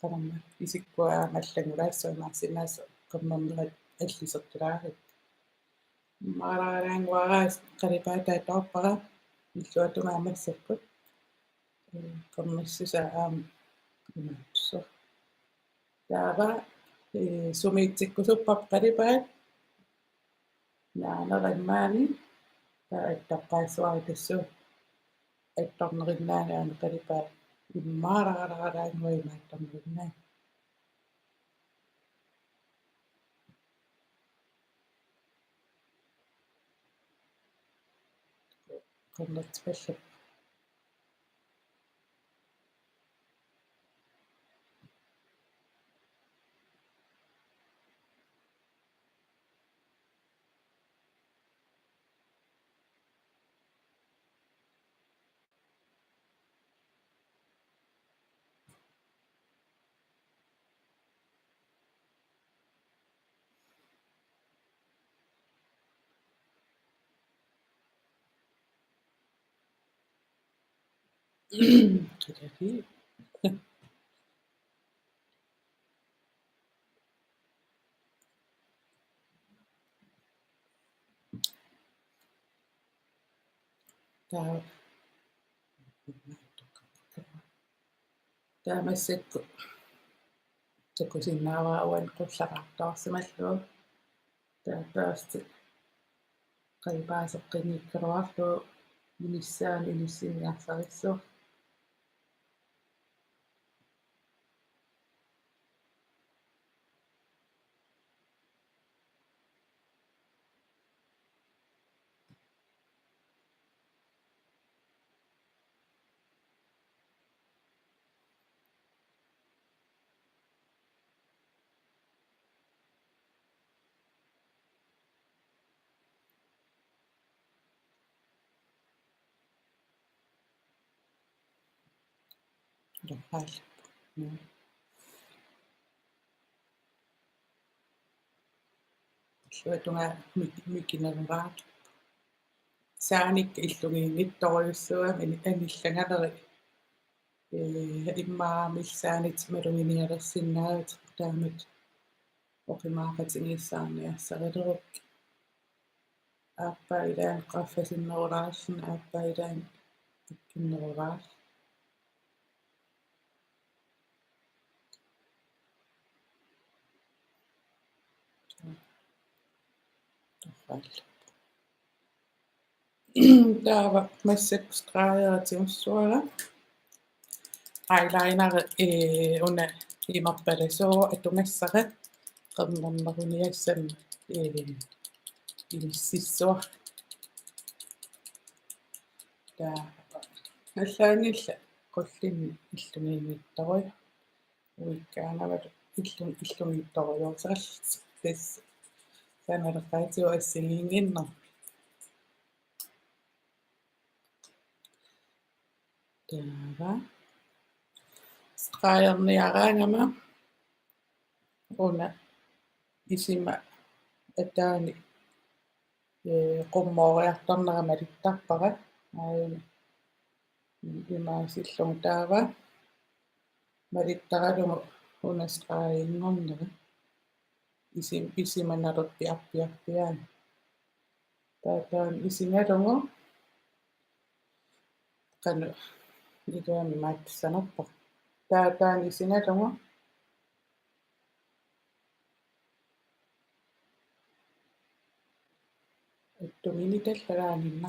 qamarma isikkuaamallangulaassuimaarsinnaassu qernernerat аллисертулаарит маалаараангуараас қалипаатаа тоорпара иллуатунгаамассаккут qernersusa имаатсо таава сумиитсиккусуппап қалипаат наанераммаани тааттаққаассуари тассу атторнериннаагаани қалипаат иммаараараараангуи мааттарнериннаа qernertipallak Jadi tämä se takusinnaavaannga qullaqartaarsimallu taappaasti qalipaaseqqiniikkaruarlu minissaani inissinniarsarissu rahal. Suetunga mikinnervaat saanik illugiingittoriussua anillangaleri immaamilsaanit malunginialersinnaavit taamat oqimaaqatingiissaarniassarileruk aappailaan qaffasinneraarsin aappailaan tikkinnervaat taava massaqstraajaraatimussuara eyeliner una imappalasoo atungassara qernarneruniassam ilississua taa аллаанилла qullinni illungiingiittorui uikkaanavат illungiittoriuusераллит тас саналеққаатиу ассигингиннер таава сқаерниараангама уна исима атаани qummooriartarnerama littarpara aayuna имаасиллун таава малиттаралугу унасqaaingornera isimanalут piarpiarpiaani таатаан исингалугу qanu итуами маатсанарпа таатаан исингалугу аттуминиталлагаанинна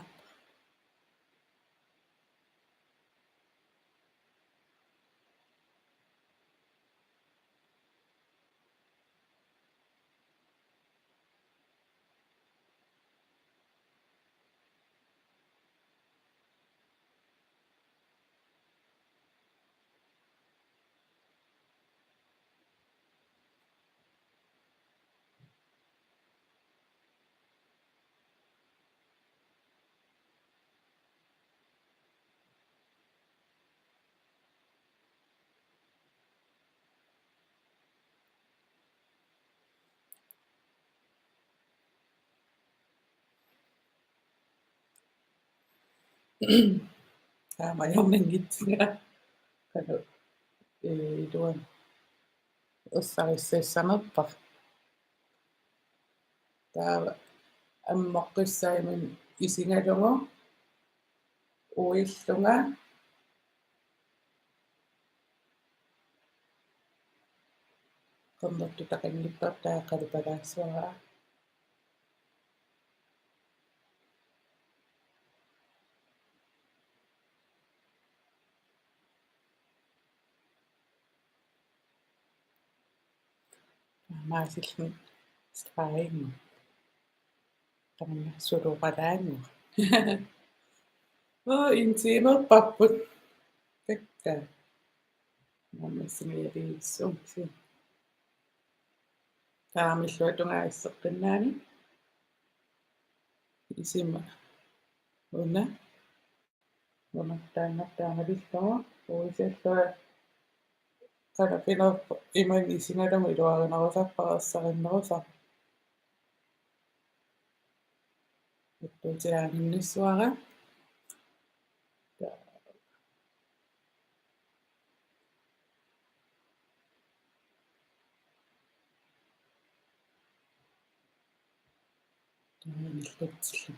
taamaammat qanu ituan ussarissassanerpar taava аммоққиссаиман исингалугу уиллунга qernnertu taqanngippertaa qalipalaassуараа маасиллун страаингу qamannarсулуqalaangu intiimerparput takka наммассимиалииссуумси таамиллуатунгаиссеққиннаани исима уна унартааннартаамалиллугу уисаллуа qanapinерпо иман исингаламу илуаринерусарпарассариннерусар уттуутиааниннассуара Nillutsillu.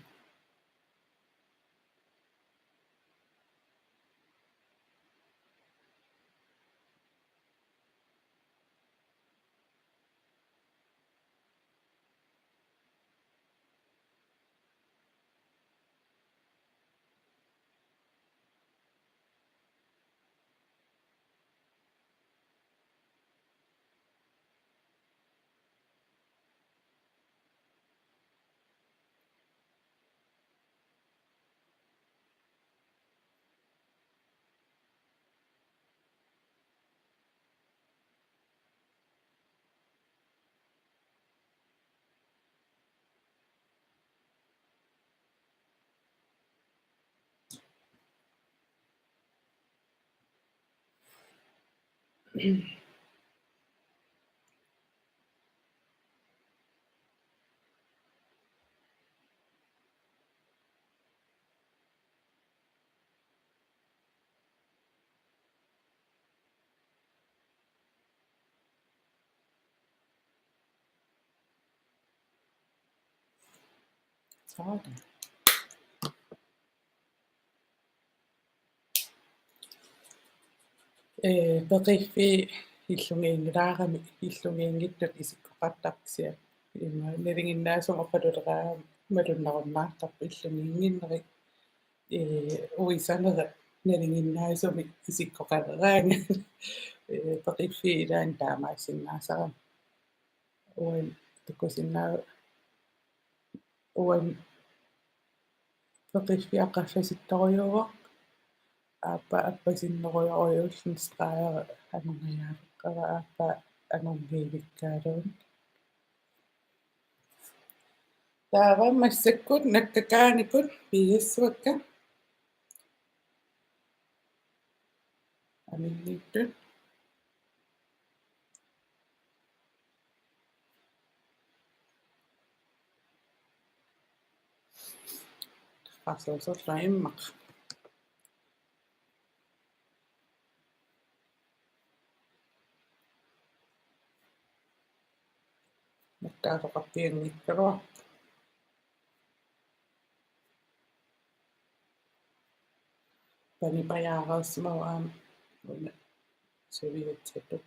Saada. Peqiffi illungiingilaarami illungiingittut isikkoqartarsia niliginnaasum oqaluleraa malunnarunnаарtarpu illungiinginneri uisanera naliginnaasumi isikkoqaleraanga peqiffi ilaan taamaassinnaasaram uan uan peqiffi aqaffasittoriuruaq aappa appasinnorioriullunsqaajara anungajaaqara aappa anungiivikkaaluun taavammassakkut nakkakaanikut piiassuakka aminniittut qarsuuserlaimmaq nakkaasoqarpianngikkaluaq panipajaaraussimaruaam una suviutsattuk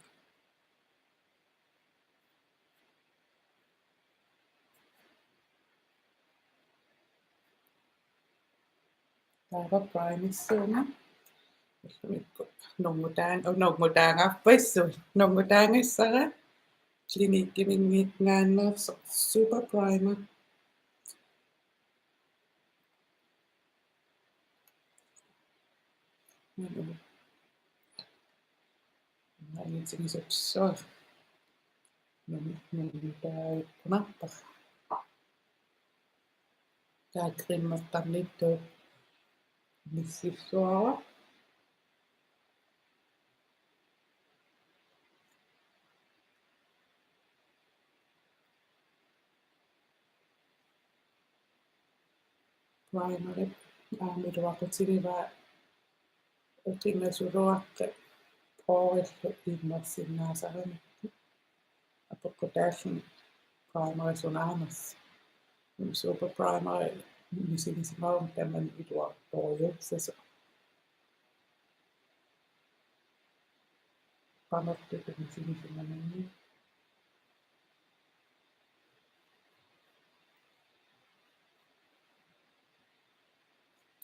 taava primissuuna illumikku nungutaangarpassuut nungutaangassara klinikkimingitngaannerso super primer nangitsingisuksuar nungutaanarpar taakrimmertarnittuut mississuara primerit aamiluaqutsilivaa uqingasuluaqqa poorillu immersinnaasarami apoqqutaallun primerisunaamas super primary misiliisimarum tamman iluartoriuksasu qanertutu misiliisimananni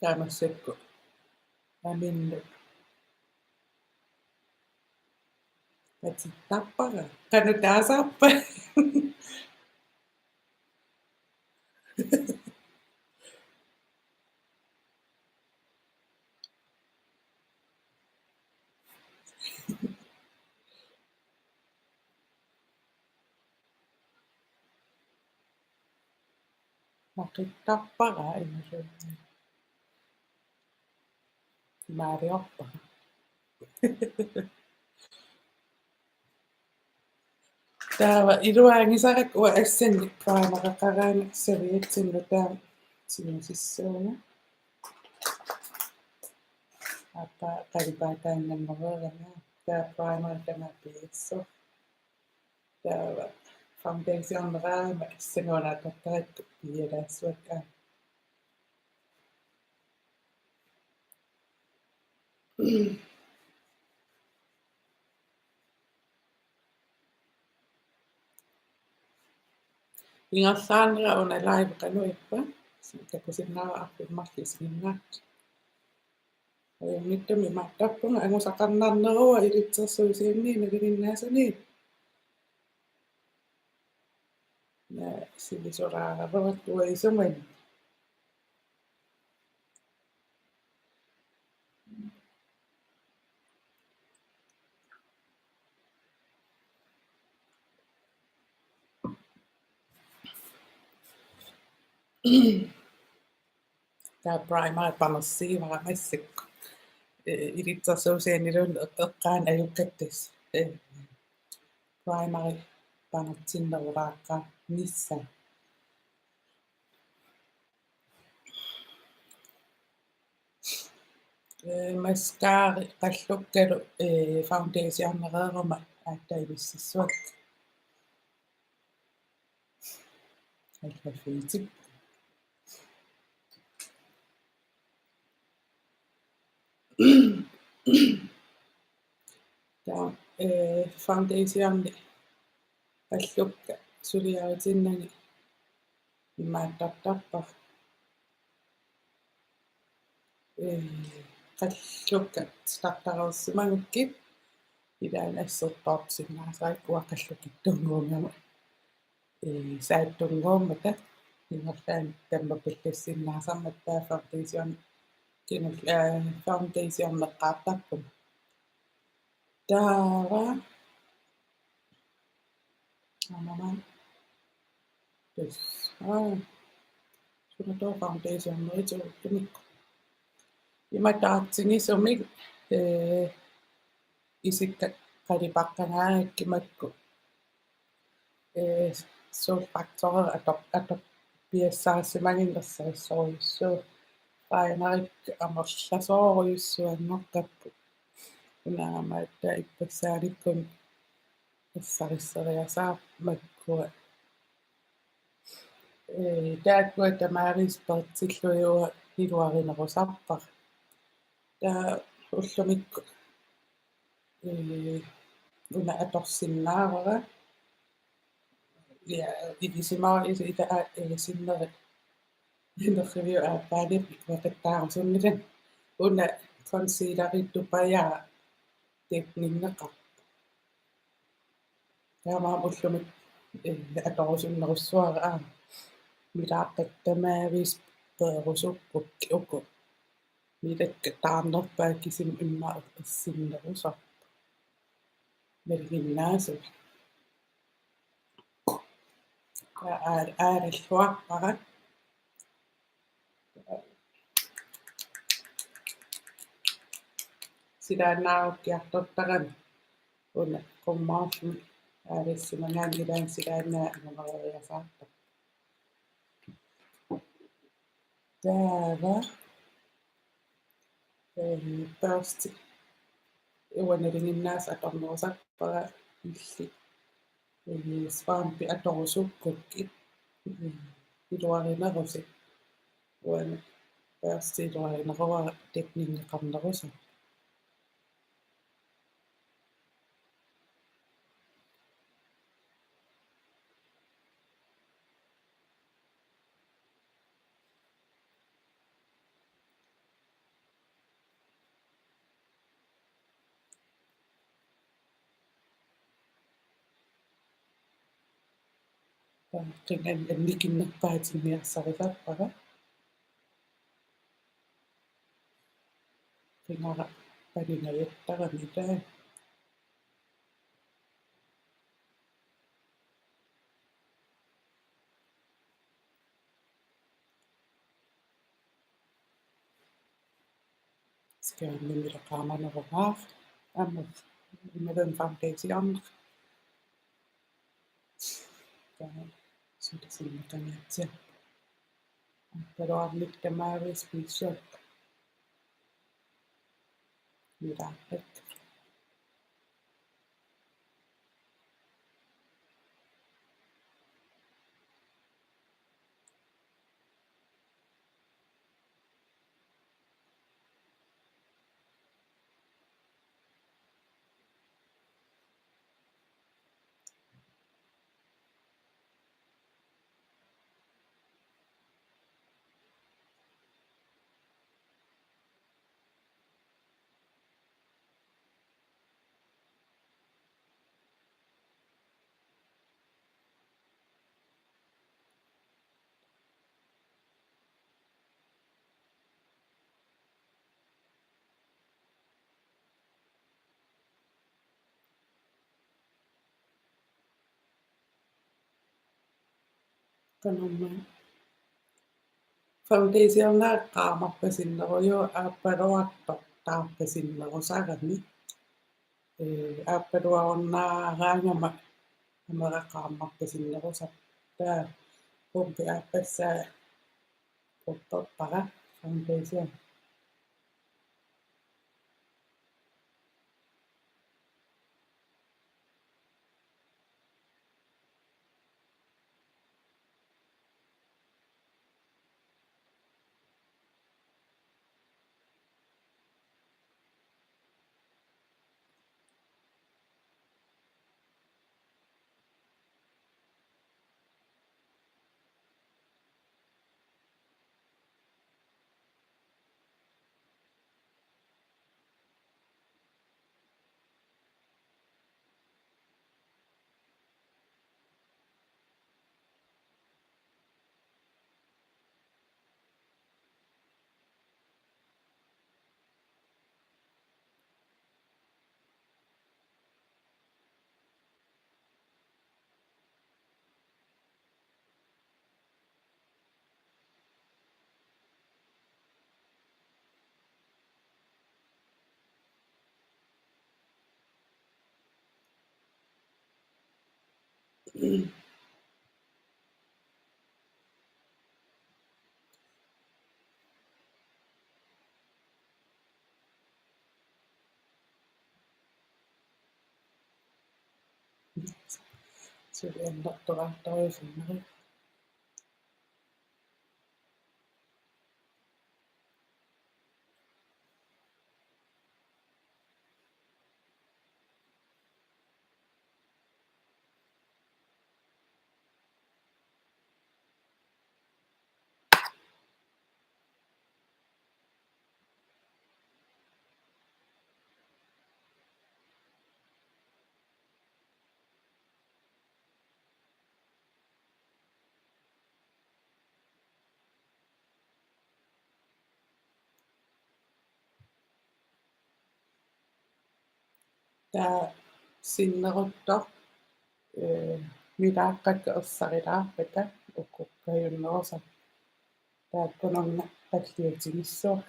taamassakku aminnu tatsittappara qanu taasarpa naqittappara imaluunniit maariorpara taava iluaangisarak ua assanni primeraqaraana saviatsinnu taam sinusissuuna aappa qalipaataannammereerana taa primer tama piissu taava foundationeraama issanguanaaqattarikkut pialaassuakkaa ingerlaanera una laiveqanuippa takusinnaavaarfit marlisiginnaat mittum imattappunga angusaqarnarnerua ilitsersuusiinniina kininnaasuni na silisuraararuat uisuman tää primary panersiivara massikku ilitsersuusiannilun eqqaan ajukkattas primary panertinnerulaaqqa nissa maskaari qallukkalu foundationereeruma aattaivississuak allaffiitip tää foundationni qallukka suliaritinnani imaattартарпар qallukka startareersimagukki ilaan assertorsinnaasaaikkuа qallukittunguungama saattunguummata ingerlaan tammapillassinnaasarmat taa foundation kinul foundation meqqaartarpum taava amama tus sunato foundation merituruttumikku imataartingisumik isikka qalipaqqanaarikkimakku sulfaktorer atop pisiassaatiminnikkersarissoruissuu qainarik amerlasooruyussuannerqappu unaamatta ippassaanikkum assarisseriasaarmakkua taakkua tamaarispertilluyua hiluarinerusarpar taa ullumikku una atorsinnaavara ja ivisimaarisi ita sinneri nerriviu aappaanip iqvaqattaarsunnilan una concealeritupajaa tekninneqar taamaam ullumik atorsunnerussuara milaaqqattamaavis peerusuppuk uku milakka taarnerpaakisim imma assinnerusar melginnaasuk aalluarpara silaannaarukkiartortarami una qummaarlum aalissimangaangilaan silaannaa angamariasaarta taava first uanalinginnaas atornerusarpara illi swampi atorusukkukki iluarinerusi uana first iluarinerua tekninneqarnerusa qingannikinnerpaatinniarsarisappara qingara palinajattarami taa skaannimileqaamanerugaar ammat imalun foundation taa sulisinnakangaatsia peruarlik tamaaris piissuak milaaqak kanonna foundationga qaamappasinneruyu aappaluarto taappasinnerusarani aappaluarunnaaраангама амераққааммарпасиннерусар таа пумпи ааппассаа поппара foundation suliannartoraartoriusinneri taa sinnerutto milaaqqakka ersarilаарpata ukkukkajunnerusar taakkununga qalliutigissuar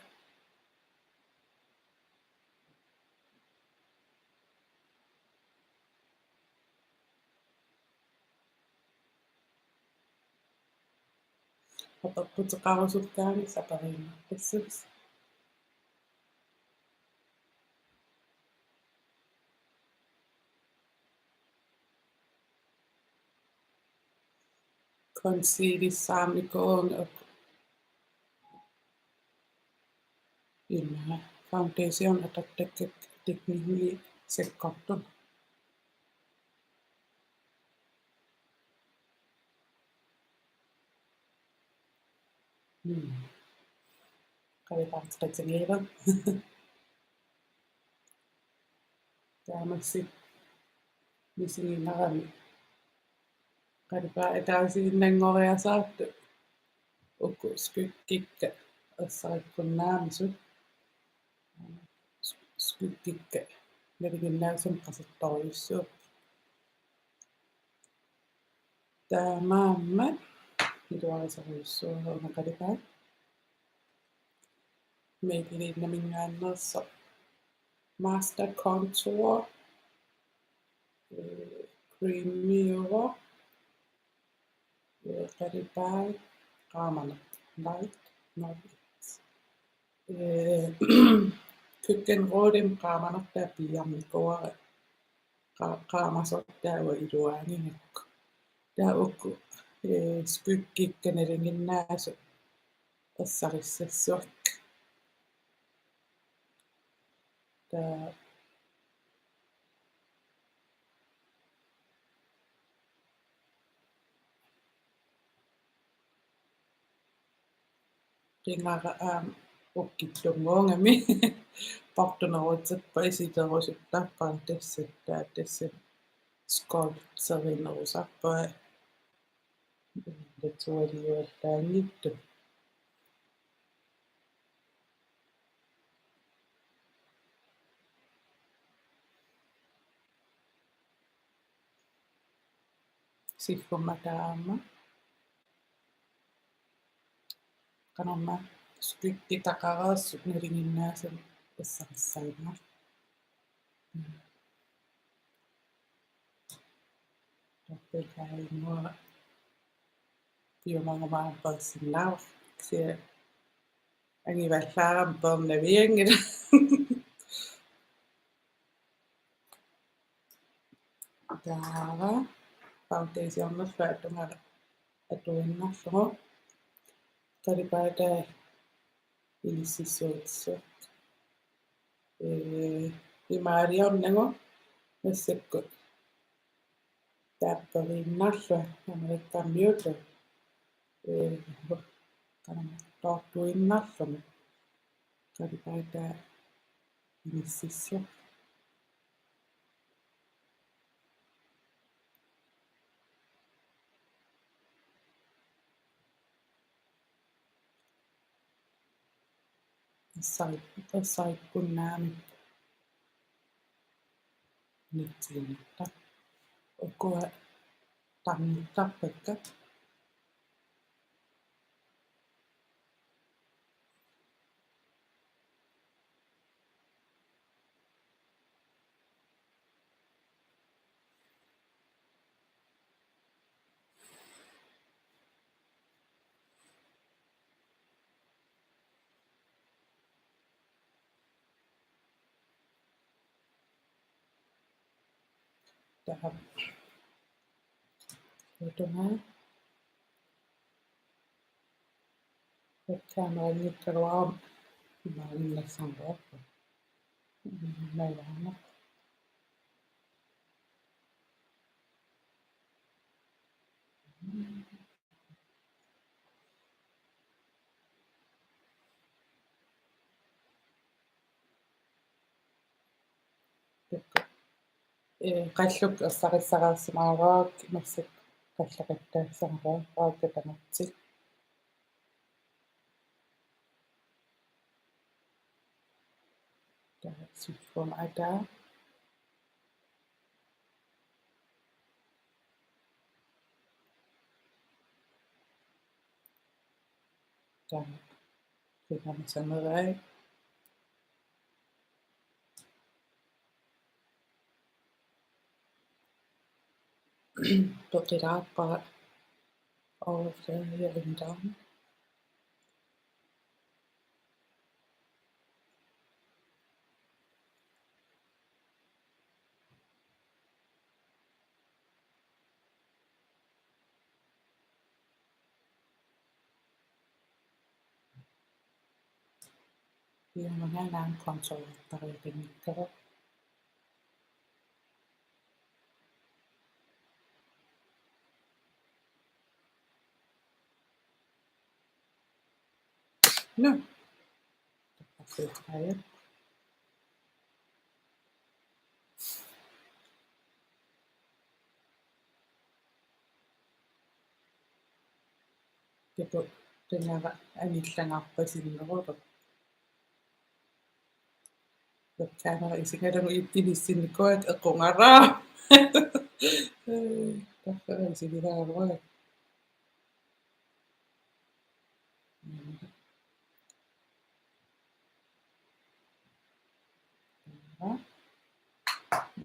aperputeqarusukkaani sapariimmartassuus konsiilissaamikuunga inna foundation atattakkak tiknihi sekkortun qalipaarteqatigiivam taamassit misiginnarami qalipaa itaasiginnangoriasaartu ukku skukkikka ersarakkunnaamisut skukkikka naliginnaasum qasittoriussuup taamaammat iluarisariussuuruuna qalipaa meikiliinnamingaannerso master contour creamiero qalipaa qaamanaq light norbit kykkenruudim qaamanartaa piarnikuara qaamasort iluaningakku taa ukku skukkikka naliginnaasu ersarissassuk taa qingara ukkittunguungami portunerutippa isiterusuttarpaa tassattaa tassat sculptorinerusarpaa latualiuallaangittu siffumataamma kanamma sukitaqararsut nalinginnaasam assarissaaimma tappilaainnua piumangamaaqarsinnaavuq sia angivallaaram pernaviangila taara foundationnerfa atungala atuinnarlugu qalipaata ilississuutsuq imaaliornangu massakkut taapperinnarlu amerikkammiutu kanama tortuinnarlugu qalipaata ilississuq saikkunnaamik nitsiinnerta ukua tarnittarpakka tahap utunga kameranikkaluarum imaluunniarsanruarpu naivaanaq qalluk assarissaqarsimaaruak massak qallaqattaassanaruaq qaakkatangertik taasukkum ataa taa qinamasamerai toqilaarpara overflowing piumangaanaan kontrollertariutinnikkava no tappassuutaraajat tipu tinara angillangaarpasinnerulu kamera isigalangu ilissinnikkuat eqqungaraa taffara isiginnaaruat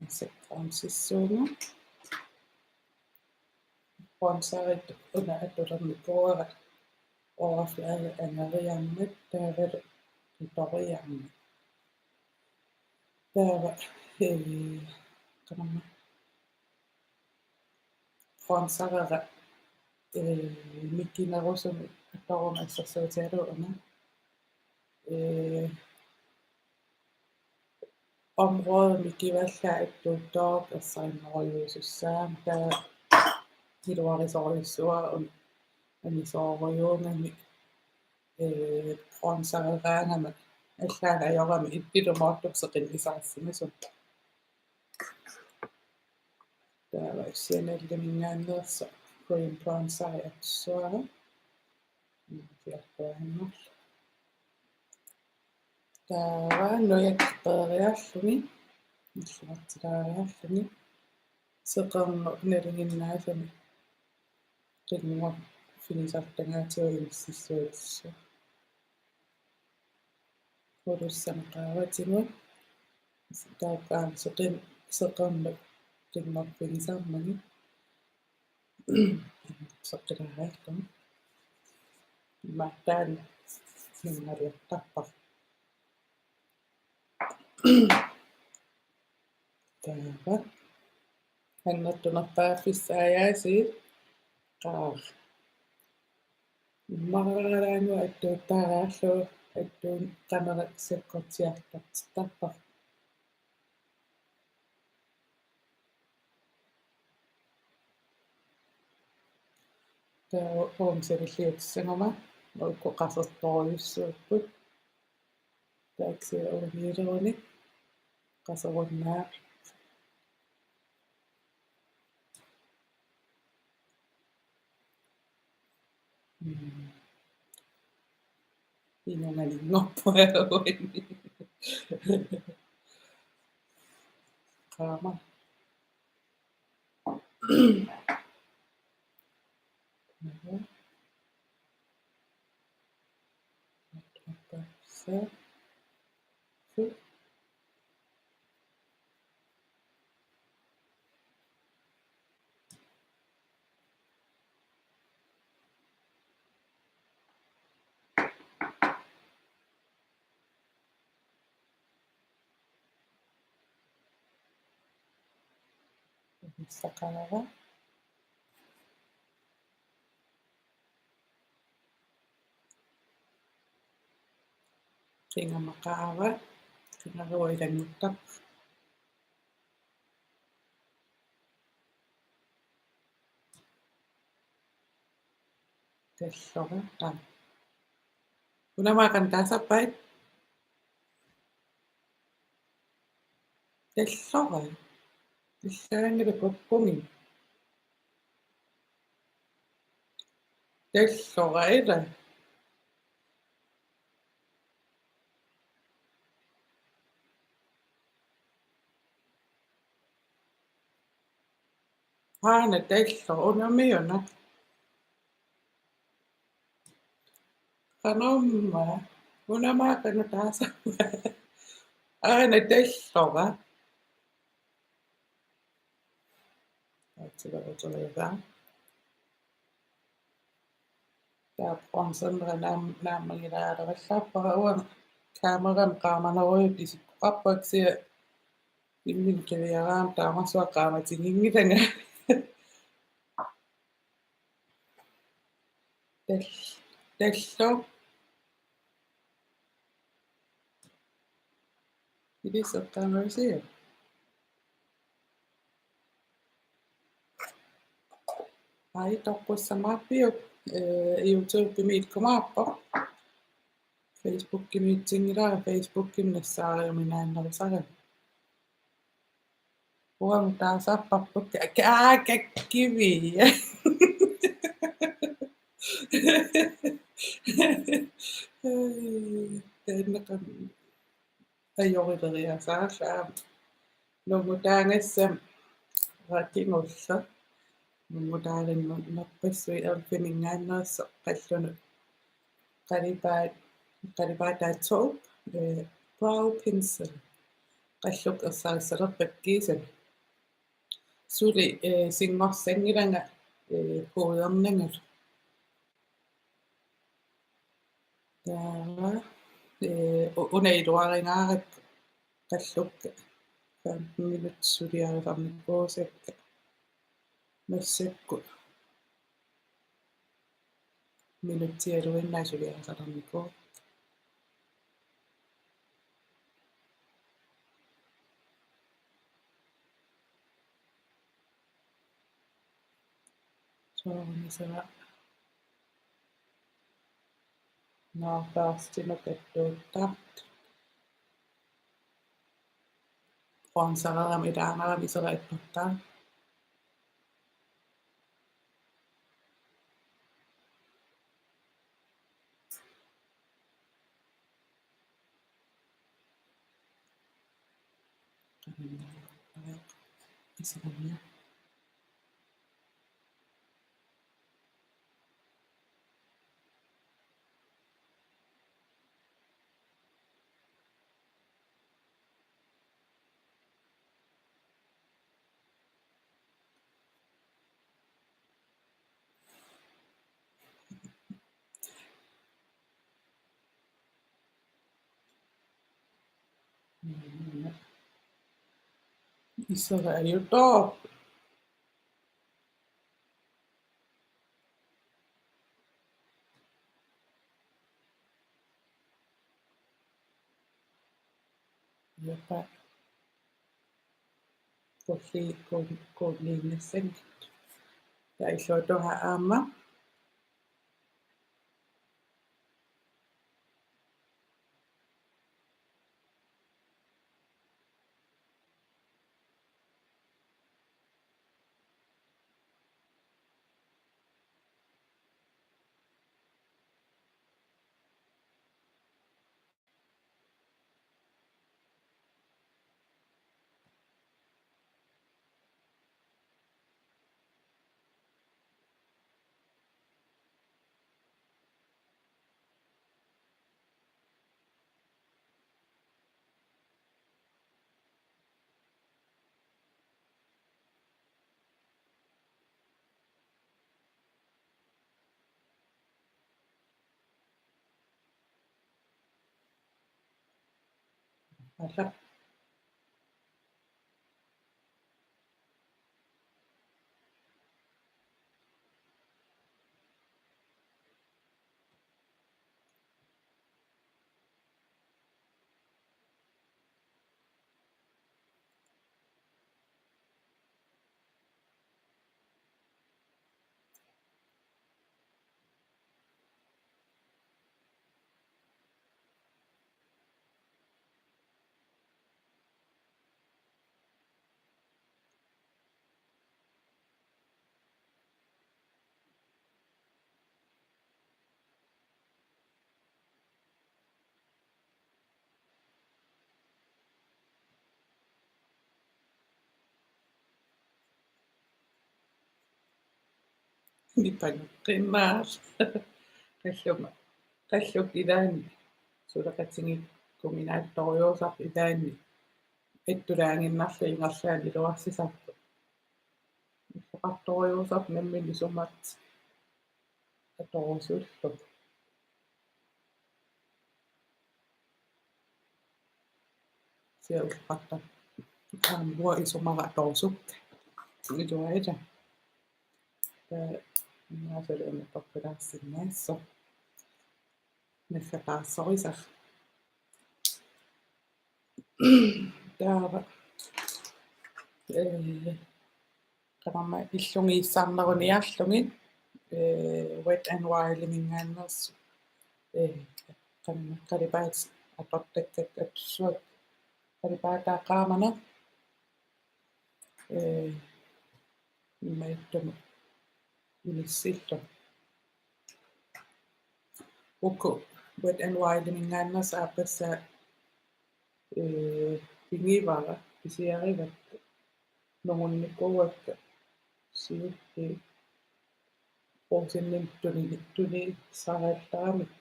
sekkaamsissuunga sponsorit una atulernikkuara overflade angeriammat taavalu tutoriammat taava kanama sponsorera mikkinerusumi attorumassassuutialuuna område mikivalla attuuttorup assarinneriusussaam taa kiluarisoriussua annisooruyuungami sponsoreraangama аллаана ajorami ippilumoortukseqinnisaassimasut taava ussianallumingaannersa green sponsori atsuara fiarpuannerlu taava nujakpeeriallumi illuartilaariallumi seqernu nalinginnaasami qinngua finisartangaatiuimississuutissu ulluinnarniqaavatinut taaqaan seqermek qimmarpigisarmani seqqilaraallum maattaan ningaliartarpaq taava annattunerpaaffissaajaasiit qaar immaralaanu attuuttaaraallu attuun qamarak sekkortiartartarpaq taawuumsilliutsingama uqqoqasertoriussuupput taaksiuuniiluni qaserunnaa inungalingorpualuini qaama saqaava qingamaqaava qingaruilanguttaq tallora unamaqan taasapait tallora illaangiluquppungi tallora ila haana tallora unamiuna qanomma unamaqan taasappa aana tallora atsilaqutulera taapqornsenra naammagilaarerallaappara uan kaameram qaamaneruyut isikkoqarpuaksia immin qiviaraam taamarsuaq qaamatingingilanga tallo ilisseqqaanuisia ai toqqussamaapiut YouTube-miitkumaappoq Facebook-imiitsingilara Facebook-imnassaariuminaannerusagan uang taasapparput kakivi taanneqan ajoriteriasaallaa nungutaangassam rakingulla nungutaalinnerpassui erfiningaannerisseq qallunut qalipaataatsuup brow pencil qalluk ersaarissalerpakkiisan suli singorsanngilanga puuyernangut taava unailuaringaarat qallukka 15 minut suliarisarnikkuusakka massakku minutialuinnaa suliarisarnikku soornisera naarpaarstimakattuuttaart qornsararam ilaaneram iseraippartaa isiginnaaravit isiginnaaravit. Jopa kulliinnissangut. Ja illuutuha aamma. Alla nipangeqqinnaaral qalluk ilaanni suleqatingikkuminaattoriuusaq ilaanni ittulaanginnarli ingerlaani luarsisartu iqqartoriuusaq nammini sumat atorsullu siulqarta aamua isumara atorsukka iluaita naasuluunni populaarsinnaasso naffeqaarsorisaa taava qamma illungiissarneruniarlungi wet and wild mingaannersu qalipaat atortakkak atsuat qalipaataaqaamana immaittumu inissillu uku wet and wild mingaannersa aappassa pingivara pisiarivat nongunnikkuuakka siuppi osinnim tuni saraltaramik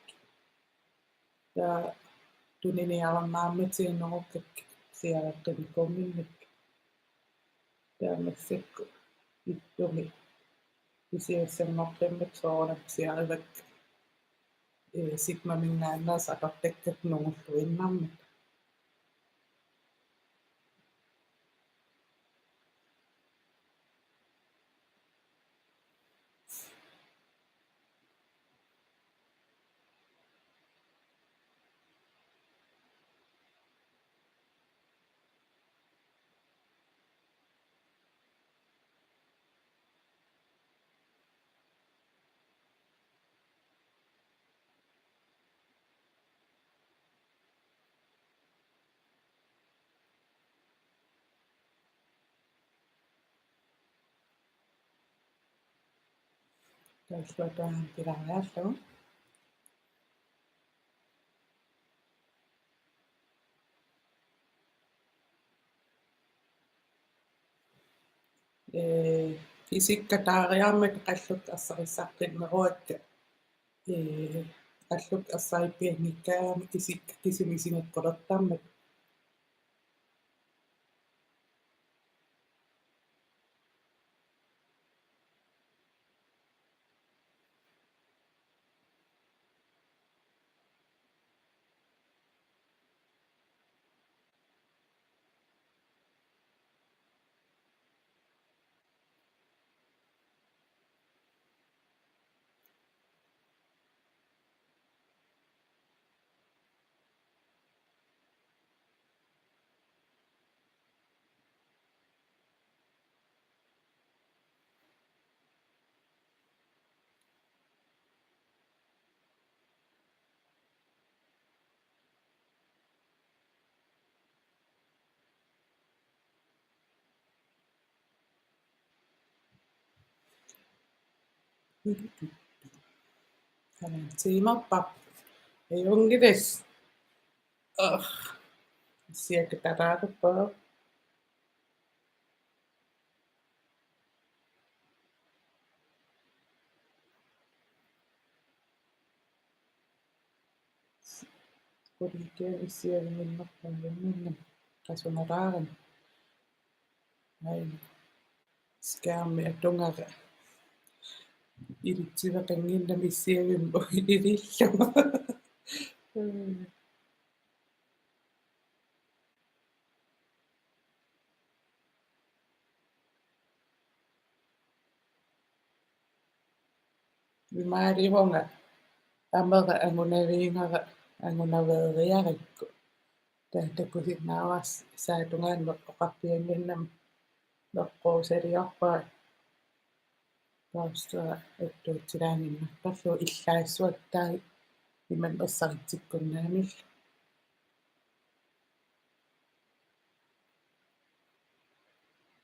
ja tuniniarnaammatsiinnerukkak siaraqqimikkuumminnik taammassikku ittumi pisiassanngortimmat soornak siarivak sigmamingaannaas atortakkak nungulluinnarni taassuatahan pilariarlu isikkataariarmat qalluk assarissartinneruakka qalluk assarippiannikkaami kisimisinikkulertarmat Tiimappa. Ei ongides. Isiginnaaravit. Kulikian isiginnaaravit qasuneraaran. Aina. Skærmi atungara. Ilitsiveqanginnam issiagimmu ilillama. Vimaarivonga amera angunariingara angunaveeriarikku. Takusinnaavas saatungaannu oqarpianginnam meqqoosaliorpaa taustua attuutilaanginnartarlu illaassuattaa iman ersaritsikkunnaamil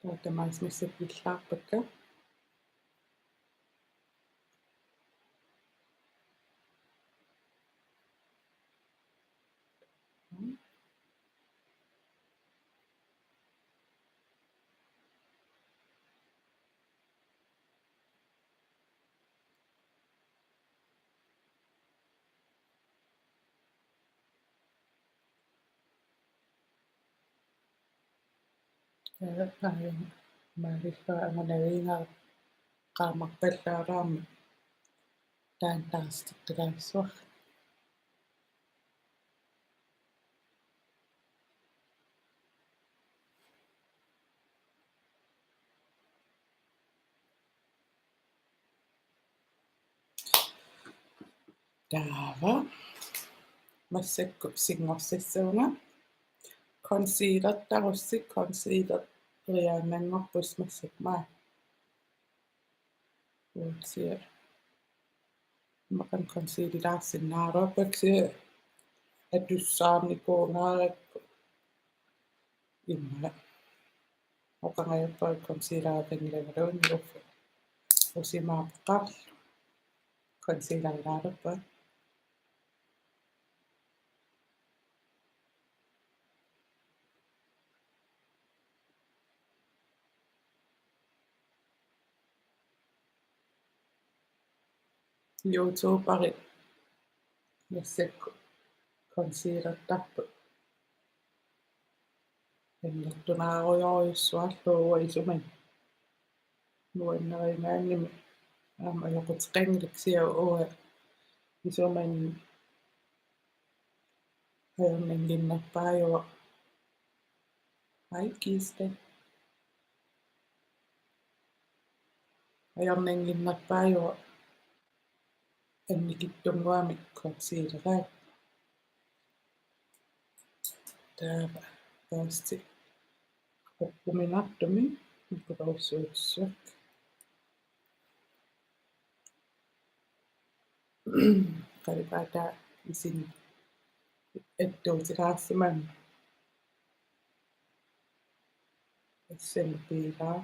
taatamaas massappillaarpakka taappaajama maalillua angunariingara qaamarpallaaraarma taantaarstiqqilaassua taava massakku singorsassauga concealer tarussik concealer riaannangorpus massakmaa uutsia maqan concealersinnaaruappaksi atussaarnikuungaarakku immala oqangajappa concealeraqangilaveruunni usimaaqarlu concealerlaarappa YouTuberi massakku concealertarpu innertunaarujoruissuarluuga isuman nuanneringaannimi aamma yoqutiqangiliksia uga isuman ajornanginnarpaajuaq aikiste ajornanginnarpaajuaq annikittunguamik concealeraat taava taasti quppuminartumi nikulaussuussuak qalipaata isin attuutilaarsiman assanpiilaa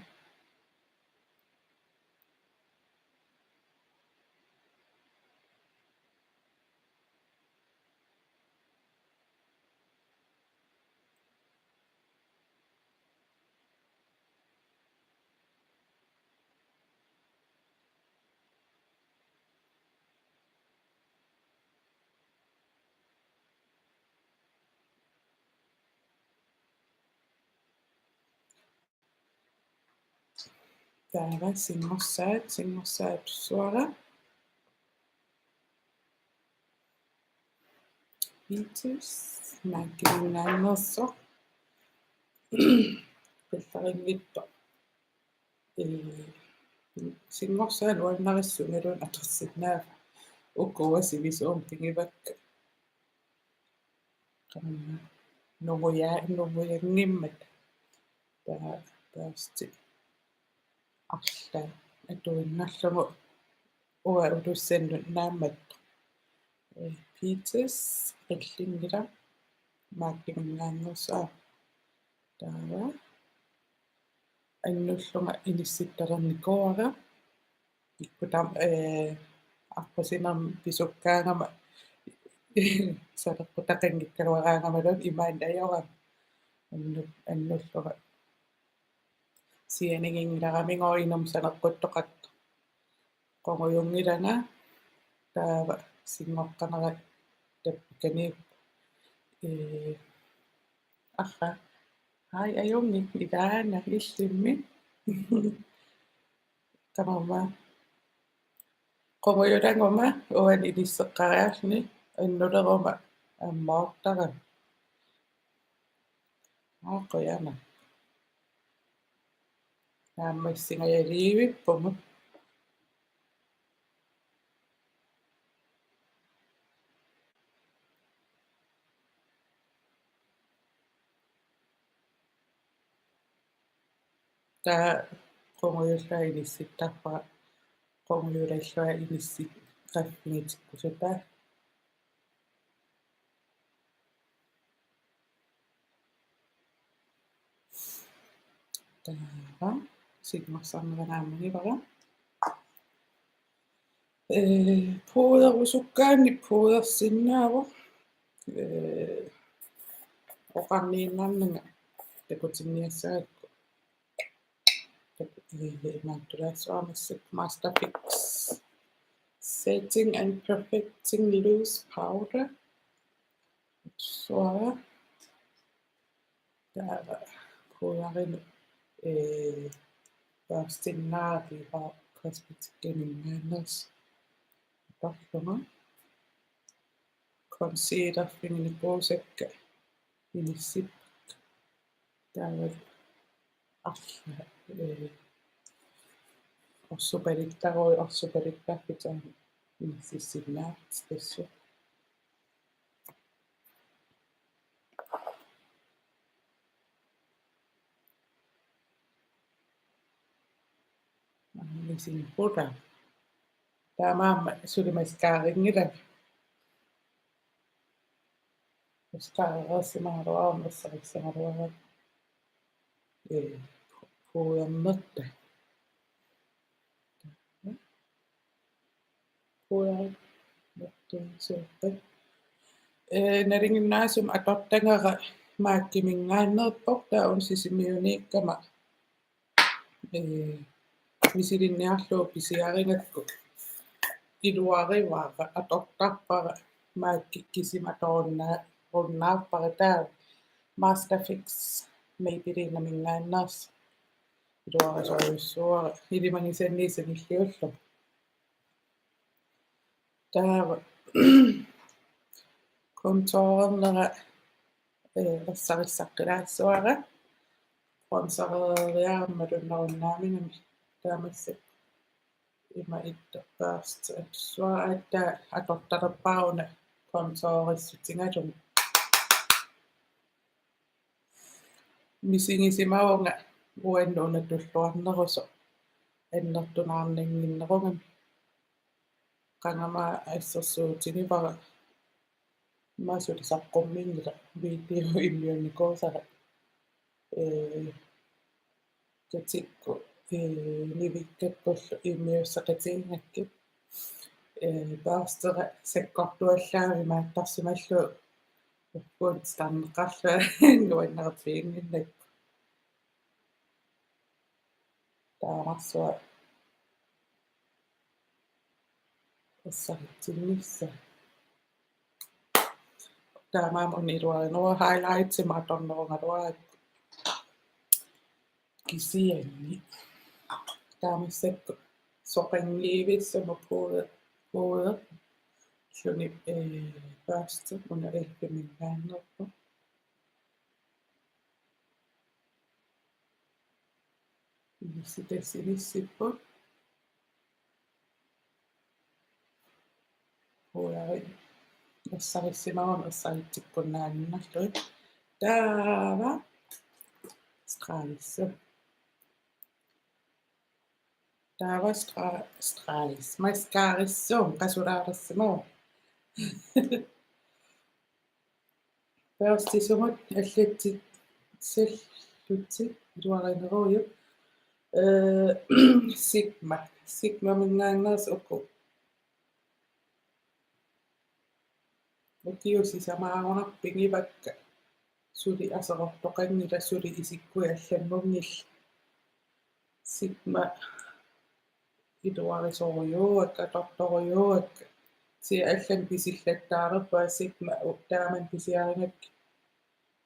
taava singorsaat suara Vitus naakkimingaannersoq pillaringitto singorsaat uannarissунгалун аторсиннаава уккуасивисуум пингивакка qamma nuguyaangimmat taasti arla atuinnarlugu uga ulussannut naammat Vitus qillingila maakkimingaannersaa taava annullunga inissittalernikuara ikkutam arpasinam pisukkaangama salerputaqanngikkaluaraangamalun imaanajora annulluga sianinginglaramigorinum salerquttoqat qomuyungilanga taava singoqqanarat tappikaniip arra hai ajungi idaana illimmi kamama qomuyulanguma uani inisseqqariarni annuleruma ammoortaran Qujanaq aamma issingajaliivippungut taa qomuyulla inissittarpara qomuyulallua inissit qaffinitikkusutaa taava sigmarsarneranaammanivara puuderusukkaanni puudersinnaavoq oqarniinnarnanga takusinniassaakku imaantulaassuarmassat Masterfix Setting and Perfecting Loose Powder suara taava puuderinu børstinnaarpipa kosmetikkeningaaners torlunga concealerfinnipuusakka inissip taava arla orsupalittaruitaan inississinnaavit tassu nisinputa taamaammat sulimaskaaringilak uskaareersimaaruarnersarissangaluarat puudernerta puudernertuisuupput nalinginnaasum atortangara maakkimingaannerpoq taa unsisimiuniikkama misiliinniarluu pisiaringakku iluarivaaqa atortarpara maakkikkisimatorunnaappara taa Masterfix Maybelline-namingaannaars iluarisuarussuara ilimangisanniisanilliullu taava contourernera ersarissaqqilaassуара qonsareeriaarmalunnerunnaamingami taamassat ima itterpaarst suaraatta atortalerpaaruna contourissutigalum misingisimaunga uannunatulluarnerusu annertunaarninginnerungam qangama aissersuutinivara maasulisaqqumminnila video immiunnikuusara tatikku nivikkappullu immiussaqatiingakkip baastera sakkortuallaami maattarsimallu ukkuut starneqqarlua uannarpiinginnak taamarsua ussaritinnissa taamaam iluarinua highlightsima atornerungaluarat kisianni taamassakku soqangiivissuma puuder lluni first una elpimingaannerpu inissitassinissipput puuderi ersarissimauun ersaritsikkunnaanninnarluit taava straalissum taava straalis maskaarissum qasulaarersimuu Perstisumut allatsit sallutit iluarineruujup sigma mingaangaas ukiusisamaarunnarpingivakka suli aserortoqannila suli isikkui алламмунгил sigma iluarisoriuak atortoriuak si allan pisillattaalerpa sigma taaman pisiaringak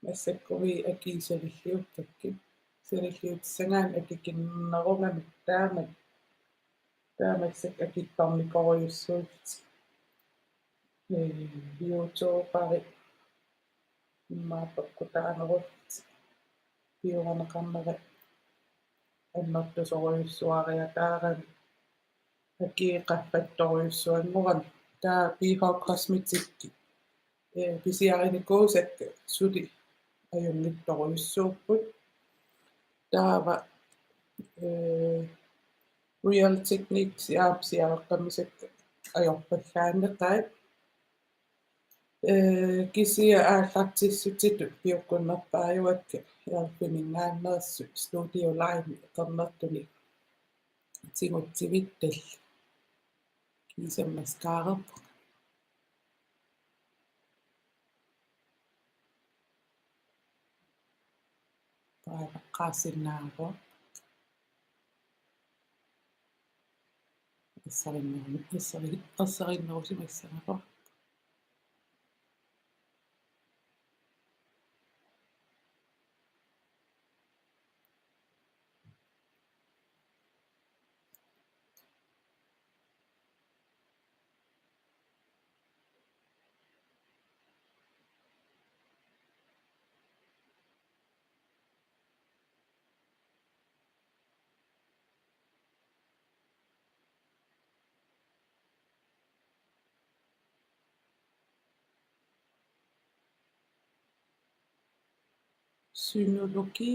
массаккуи акиисалиллиуттакки силиллиутсангаан акикиннерунgamик таамассак акиппарникориуссуут YouTube-ари иммааппаккутаанерут пиуранеқарнера аннэртусориуссуариатаарами акиеқарфатториуссуангоран таа пихо косметикки писиариникуусакка сули ajungittoriussuupput taava real techniques siaapsiareqqamisakka ajorpallaanneqaat kisia aallartissutitut piuqqunnerpaajuakka iarfiningaannerissut studio live qernertuni tingutsivittal kiisammaskaarepu Attaveqarsinnaavutit isserinnerusimassanapo synologi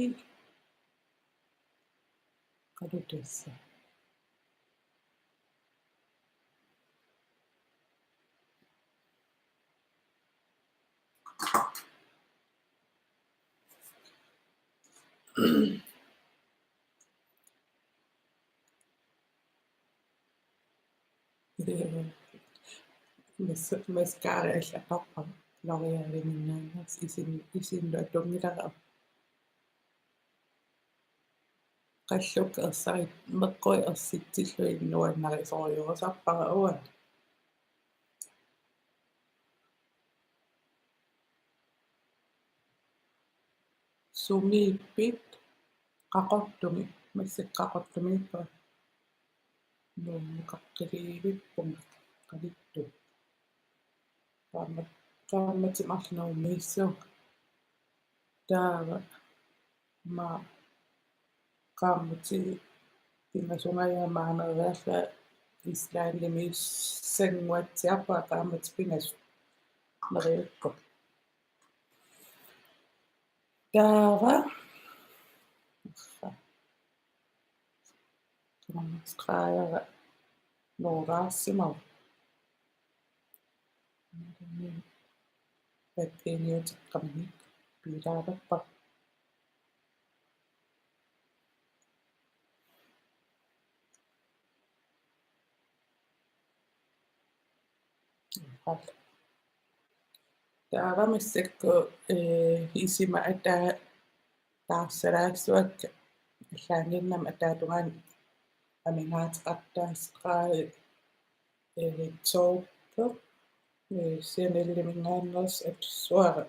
qadutassa maskaari allaqarpa loriaaliminnaangas isinlu atungilara qalluk ersarit meqqui ersitsillu innuannarisooriurisarpara Uani sumiippit qaqortumi massaqqaqortumippa nuummuqaqqiliivippunga qalittu qaammatim taava ma qaammati pingasungajamaanererla islaannimissanguatsiarpa qaammati pingas neriukku taava qaajaga nooraassimaru pattiiniutiqqamnik piilaalerpa taava massakku isima taarsalaassuakka аллаангиннам атаатунгаан амингаатеқартаассеқаи тооппе сианеллимингааннерс атсуара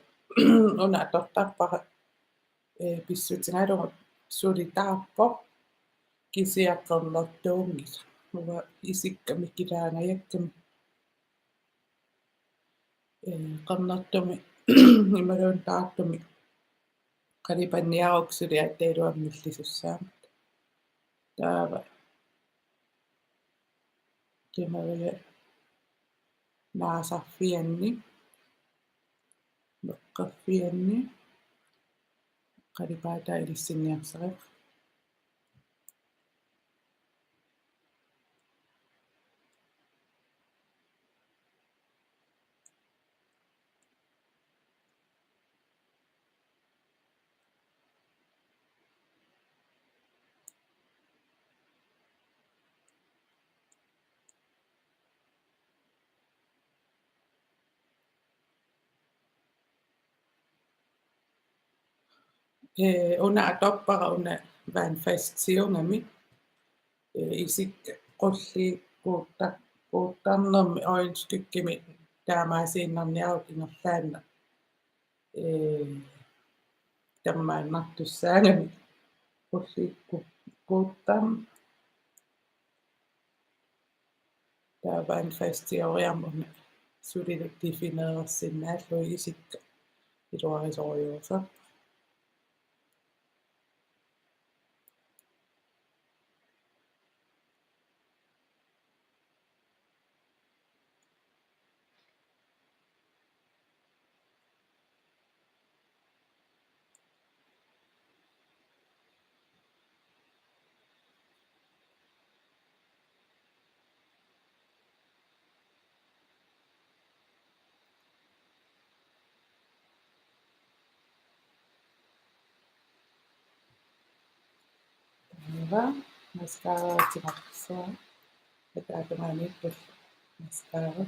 уна атортарпара писсутингалугут сулитаарпо кисиаққернэртуунгис уа исикками килаанаякками qernertumi imaluun taartumi qalipанниаруксули аттаилуаммиллисуссаамат таава кимавия наасарфианни меққарфианни qalipaataa илиссинниарсериқ Una atoppara una vaanfastiungami kuuttarnermi oinstykkimi taamaasinnarniarut ingerlaanna tammaannartussaangami kuuttarm taavaanfastioriarmuna suliffeqarfinnuinnaq isikka iluarisoriusa maskaraatimarsaa akeqanngittumik maskara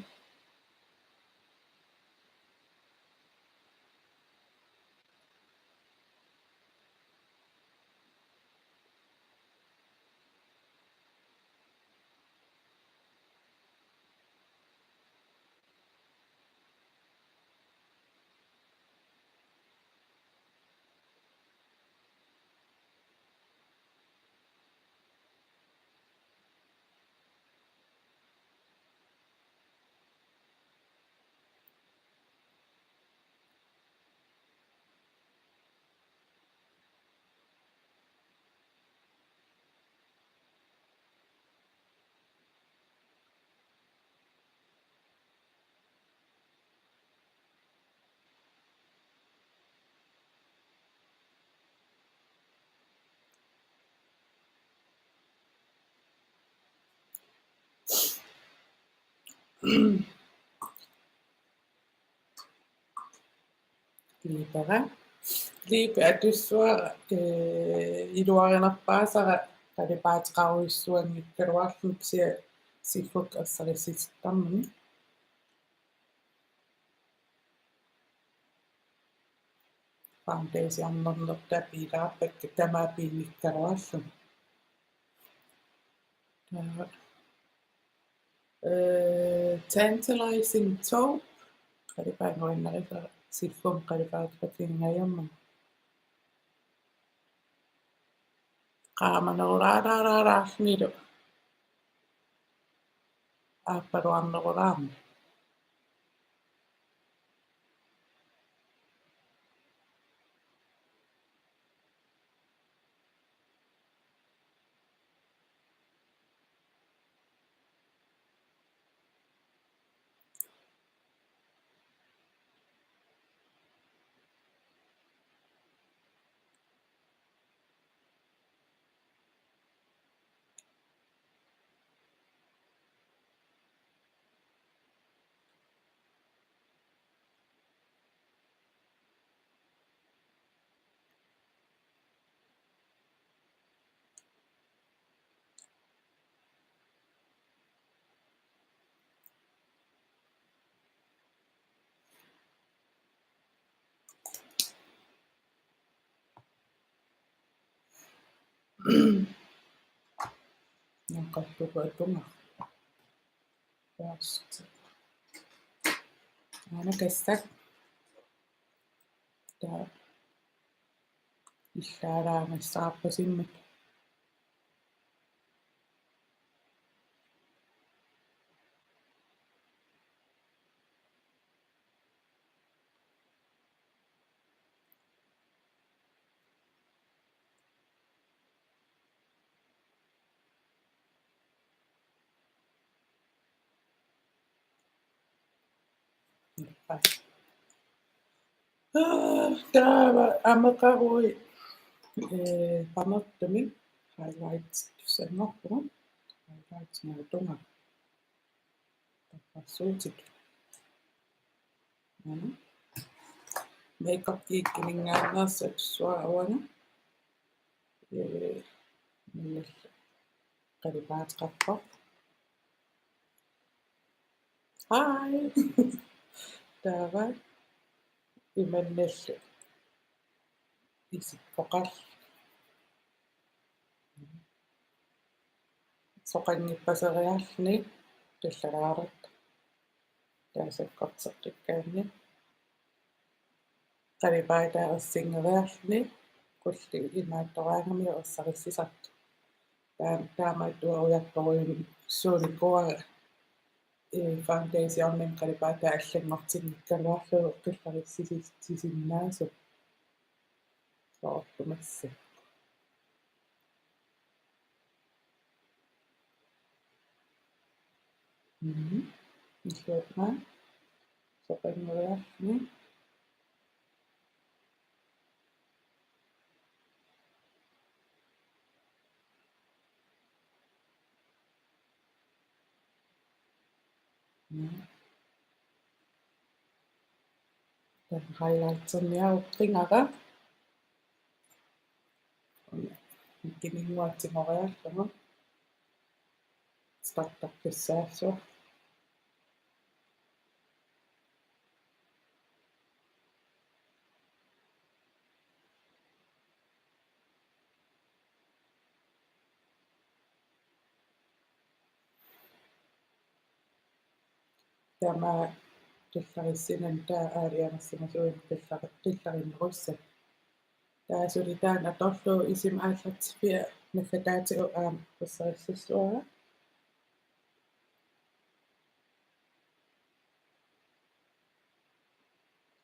liipara liipi atussuara iluarinerpaasara qalipaateqaruissuangikkaluarluk siffuk assarissittarmani foundationnernert piilaarpakka tamaapiinngikkaloarlum tantalizing taupe qalipaanguinnarisara siffum qalipaateqatinngajamman qaamanerulaalaalaarnilu aappaluarnerulaarni naqartukuatunga first ana kassak taa illaalaangassaqarpasimmak taava ameqarui panertumi highlights tussanngorpuma highlights nautunga tapparsuutik makeup kiikkiningaannersa tussuara Uanga millalla qalipaateqarpoq hi taava imannallu isippoqall soqanngippaseриарни таллагаарат таасаккортеққиккаанни қалипаатааерсингериарни qulli имааттораангами орсариссисарт таамааттуа уярторуйун сууниккуага foundation қалипаатаа аллангортинниккалуарлугу қиллариссисиннаасут соортумасса иллуутма соқангериарни aallarterniaruppingara кинингуатсимориарлугу стартарписсаассуа тама киллариссинан таа аалианерсимасуин киллариннерусса таасулитаан аторлуу исим ааллартипиа наффатаатиу пассариссуара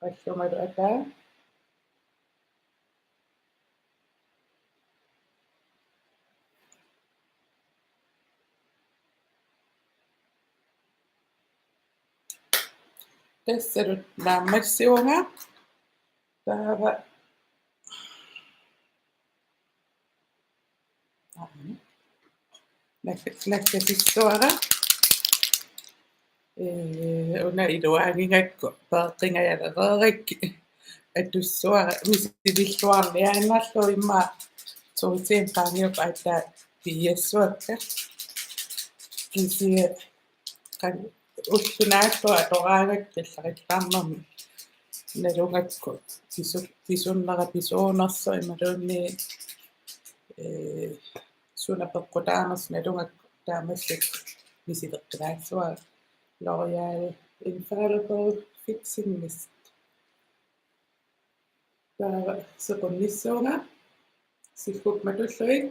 аллумалу атаа тассалут нааммассиунга таава наффатиссуара уна илуаангингакку пеэққингаялереерикки атуссуара мисилиллуарниаангерлу имма соусиин пааниуп аатаа пиассуакка кисие кан уллунааллу атораагак киллариллаарнэрми налунгакку писуннера писуунерсо ималуунни сунапеққутаамерс налунгакку таамассак мисилеққилаассуа L'Oreal infallible fixing mist таава сеқунниссуунга сиккуп матуллуик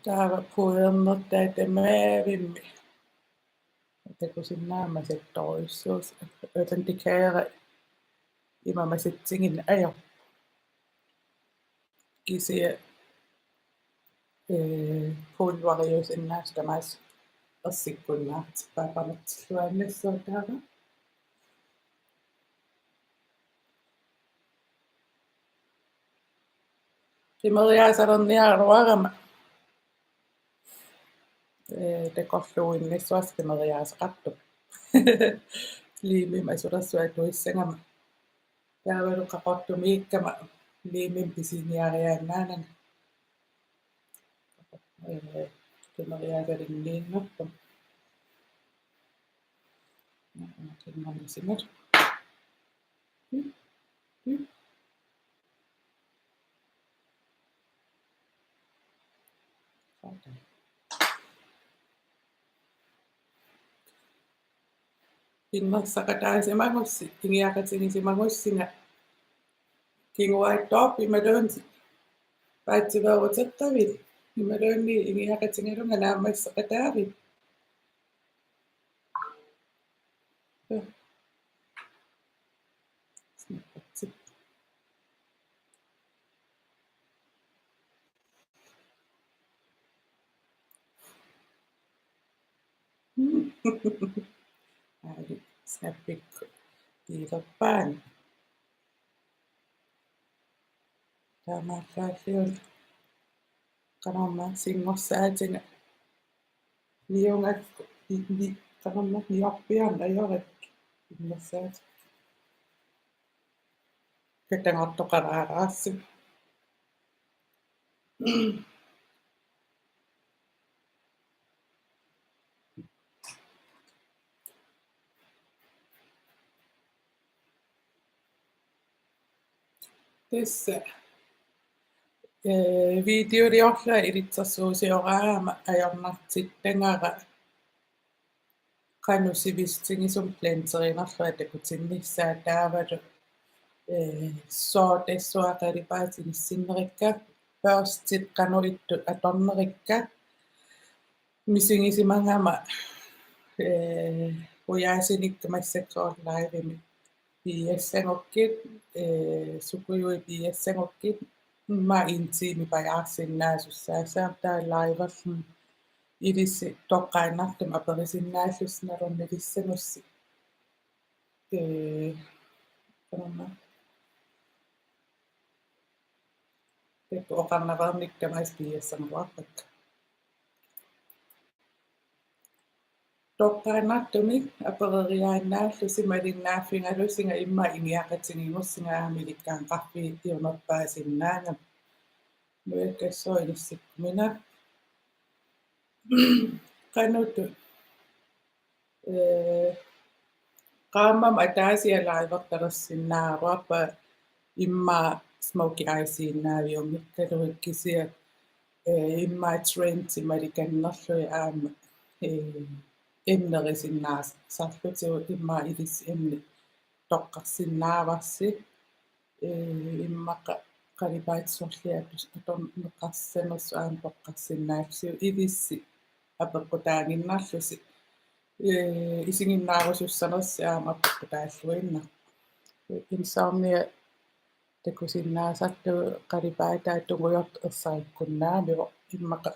таава пуернертаатамаавимми takusinnaavatit autentikeere imamasitsiнгин ajor kisia pulvariusinnaastamaas ersikkunnaartippaaqamatsilluannassootaava qimeriaasalerniaruarama takorluuinnissuas qimeriaaseqartuq liimim asulersuatuissangama taavalu qaqortumiikkama liimim pisiniariaannaananga qimeriaasalinniinnertum kinnamisimat Pinnersaatit tingiaqatigisimagussinga kinguaittoorp imaluunsi paatsiveeruteqqavit imaluunni ingiaqatigalunga naammassaqataavit snappikku kiilerpaan taamaallaаллиун qanarma singorsaatiga niungakku ni qanarma niorpiarn ajorik pinnersaat katangortoqaraaraarsi tässä videoriorla ilitsersuusioraama ajornartittangaqa qanusivistingisum planterinerlua takutinnissaa taavalu sootessuaqalipaatinissinnerikka parstit qanuittut atornerikka misingisimangama ujaasinikkamassakoorlaivimi piiassangokkit sukujui piiassangokkit ma intiimi pajaarsinnaasussaassaam taalaivarlum ilissi toqqaannartum aperisinnaallusnerunnilissanussi qanamma tekku oqarnavernikkamais piiassanguarpakka toqqaannartumi apereriaannaallusi malinnaaffingalusinga imma iniaqatingimussiga aamilikkaan qarfiittiunerpaasinnaaga nuikkassuinissikkumina qanutu qaammam ataasialaivertalersinnaaruarpa imma Smokey isiginnaaviunngikkaluikkisia imma trends malikannerlui aamma emnerisinnaarsarlutiu imma ilis emni toqqarsinnaavarsi immaqa qalipaitsorliatus atorneqarsanersu aam toqqarsinnaallusiu ilissi apeqqutaaginnarlusi isiginnaarusussanersi aam apeqqutaalluinnaq insomnia takusinnaasarlu qalipaataatuguyort ersaikkunnaamivo immaqa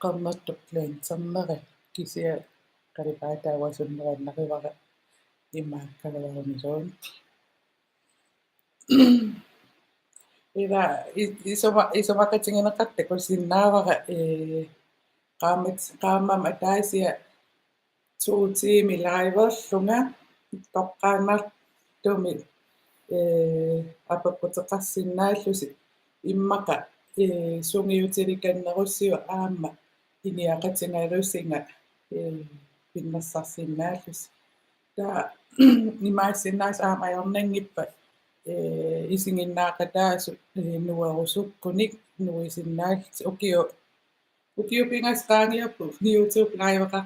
qernertuq planterneri kisia qalipaataawasunneriannarivara immaakkaluaruniluun ila isumaqatigineqarta takusinnaavara qaammam ataasia tuutiimi laiverlunga toqqaannartumi apeqqutеқарсиннааллуси иммаqa sungiutilikannerussiu aamma iniaqatingalusinga pinnersaarsиннааллуси taa imaasinnaas aama ajornangippa isiginnaaqataasu nuerusukkunik nuisinnaallti ukiupingas qaangiarpu YouTube laiveqa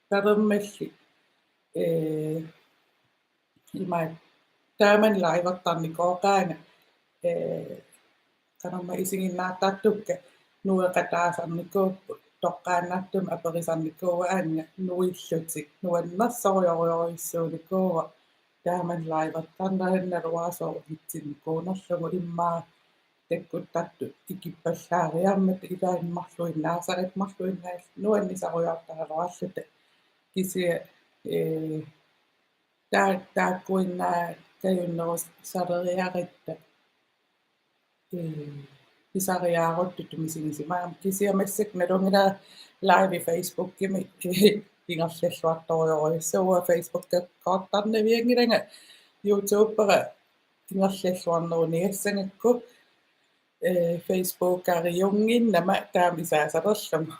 talermalli ima taaman laivertarnikoqaanga qanamma isiginnaartartukka nueqataasarnikuuppu toqqaannartum aperisarnikuuaanga nuillutik nuannersorujorujorисsuunikuuva taaman laivertarnarinnaluaasoo hitsinikuunerlugu immaa takkuttartu ikippallaariarmat ilaimmarluinnaasaritmarluinnaal nuannisarujortaraluarluta kisia taakkuinnaa kajunnerus saleriaritta pisariaaruttu misinisimaam kisiamassak nalungila live facebookimi ingerlalluartoriorissua facebook-akkaartarnaviangilanga youtubera ingerlalluarneruniassangakku facebook-ariunginnama taamisaasalerluma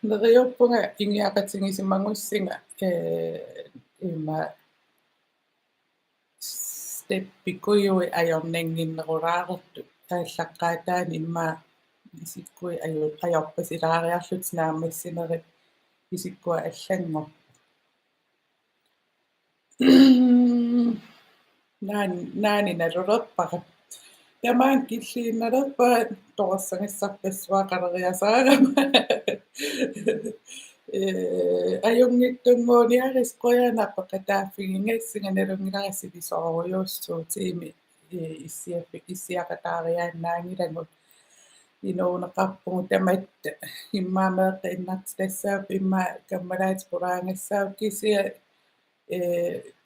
neriuppunga ingiaqatingisimangussinga imma steppikujui ajornanginnerulaalertu ааllaqqaataani imma isikkui ajorpasilaariarlut naammassineri isikkua аллангор naani nalulerparat tamaan killiinnalerpaat torssangiссarpassuа qaleriasaagama ajungittunguuniaris Qujanaq qataaffigingaissinga nalungilarasivisorujuussuutiimi issiaqataariaannaangilangut inuuneqarpugu tamatta immaameeqqa innartitassaap imma kammalaat pulaangassaap kisia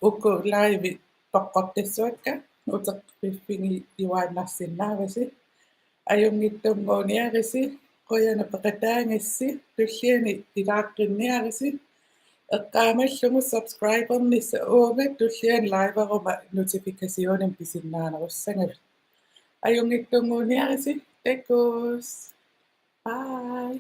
ukku laivi toqqortassuakka uteqpiffingi iuannarsinnaavasi ajungittunguuniarisi Qujanaq qataangassi tulliani ilaaqqinniarisi eqqaamallugu subscribernissa uunga tullian laiveruma notificationin pisinnaanerussangalu ajungittunguuniarisi takkus bye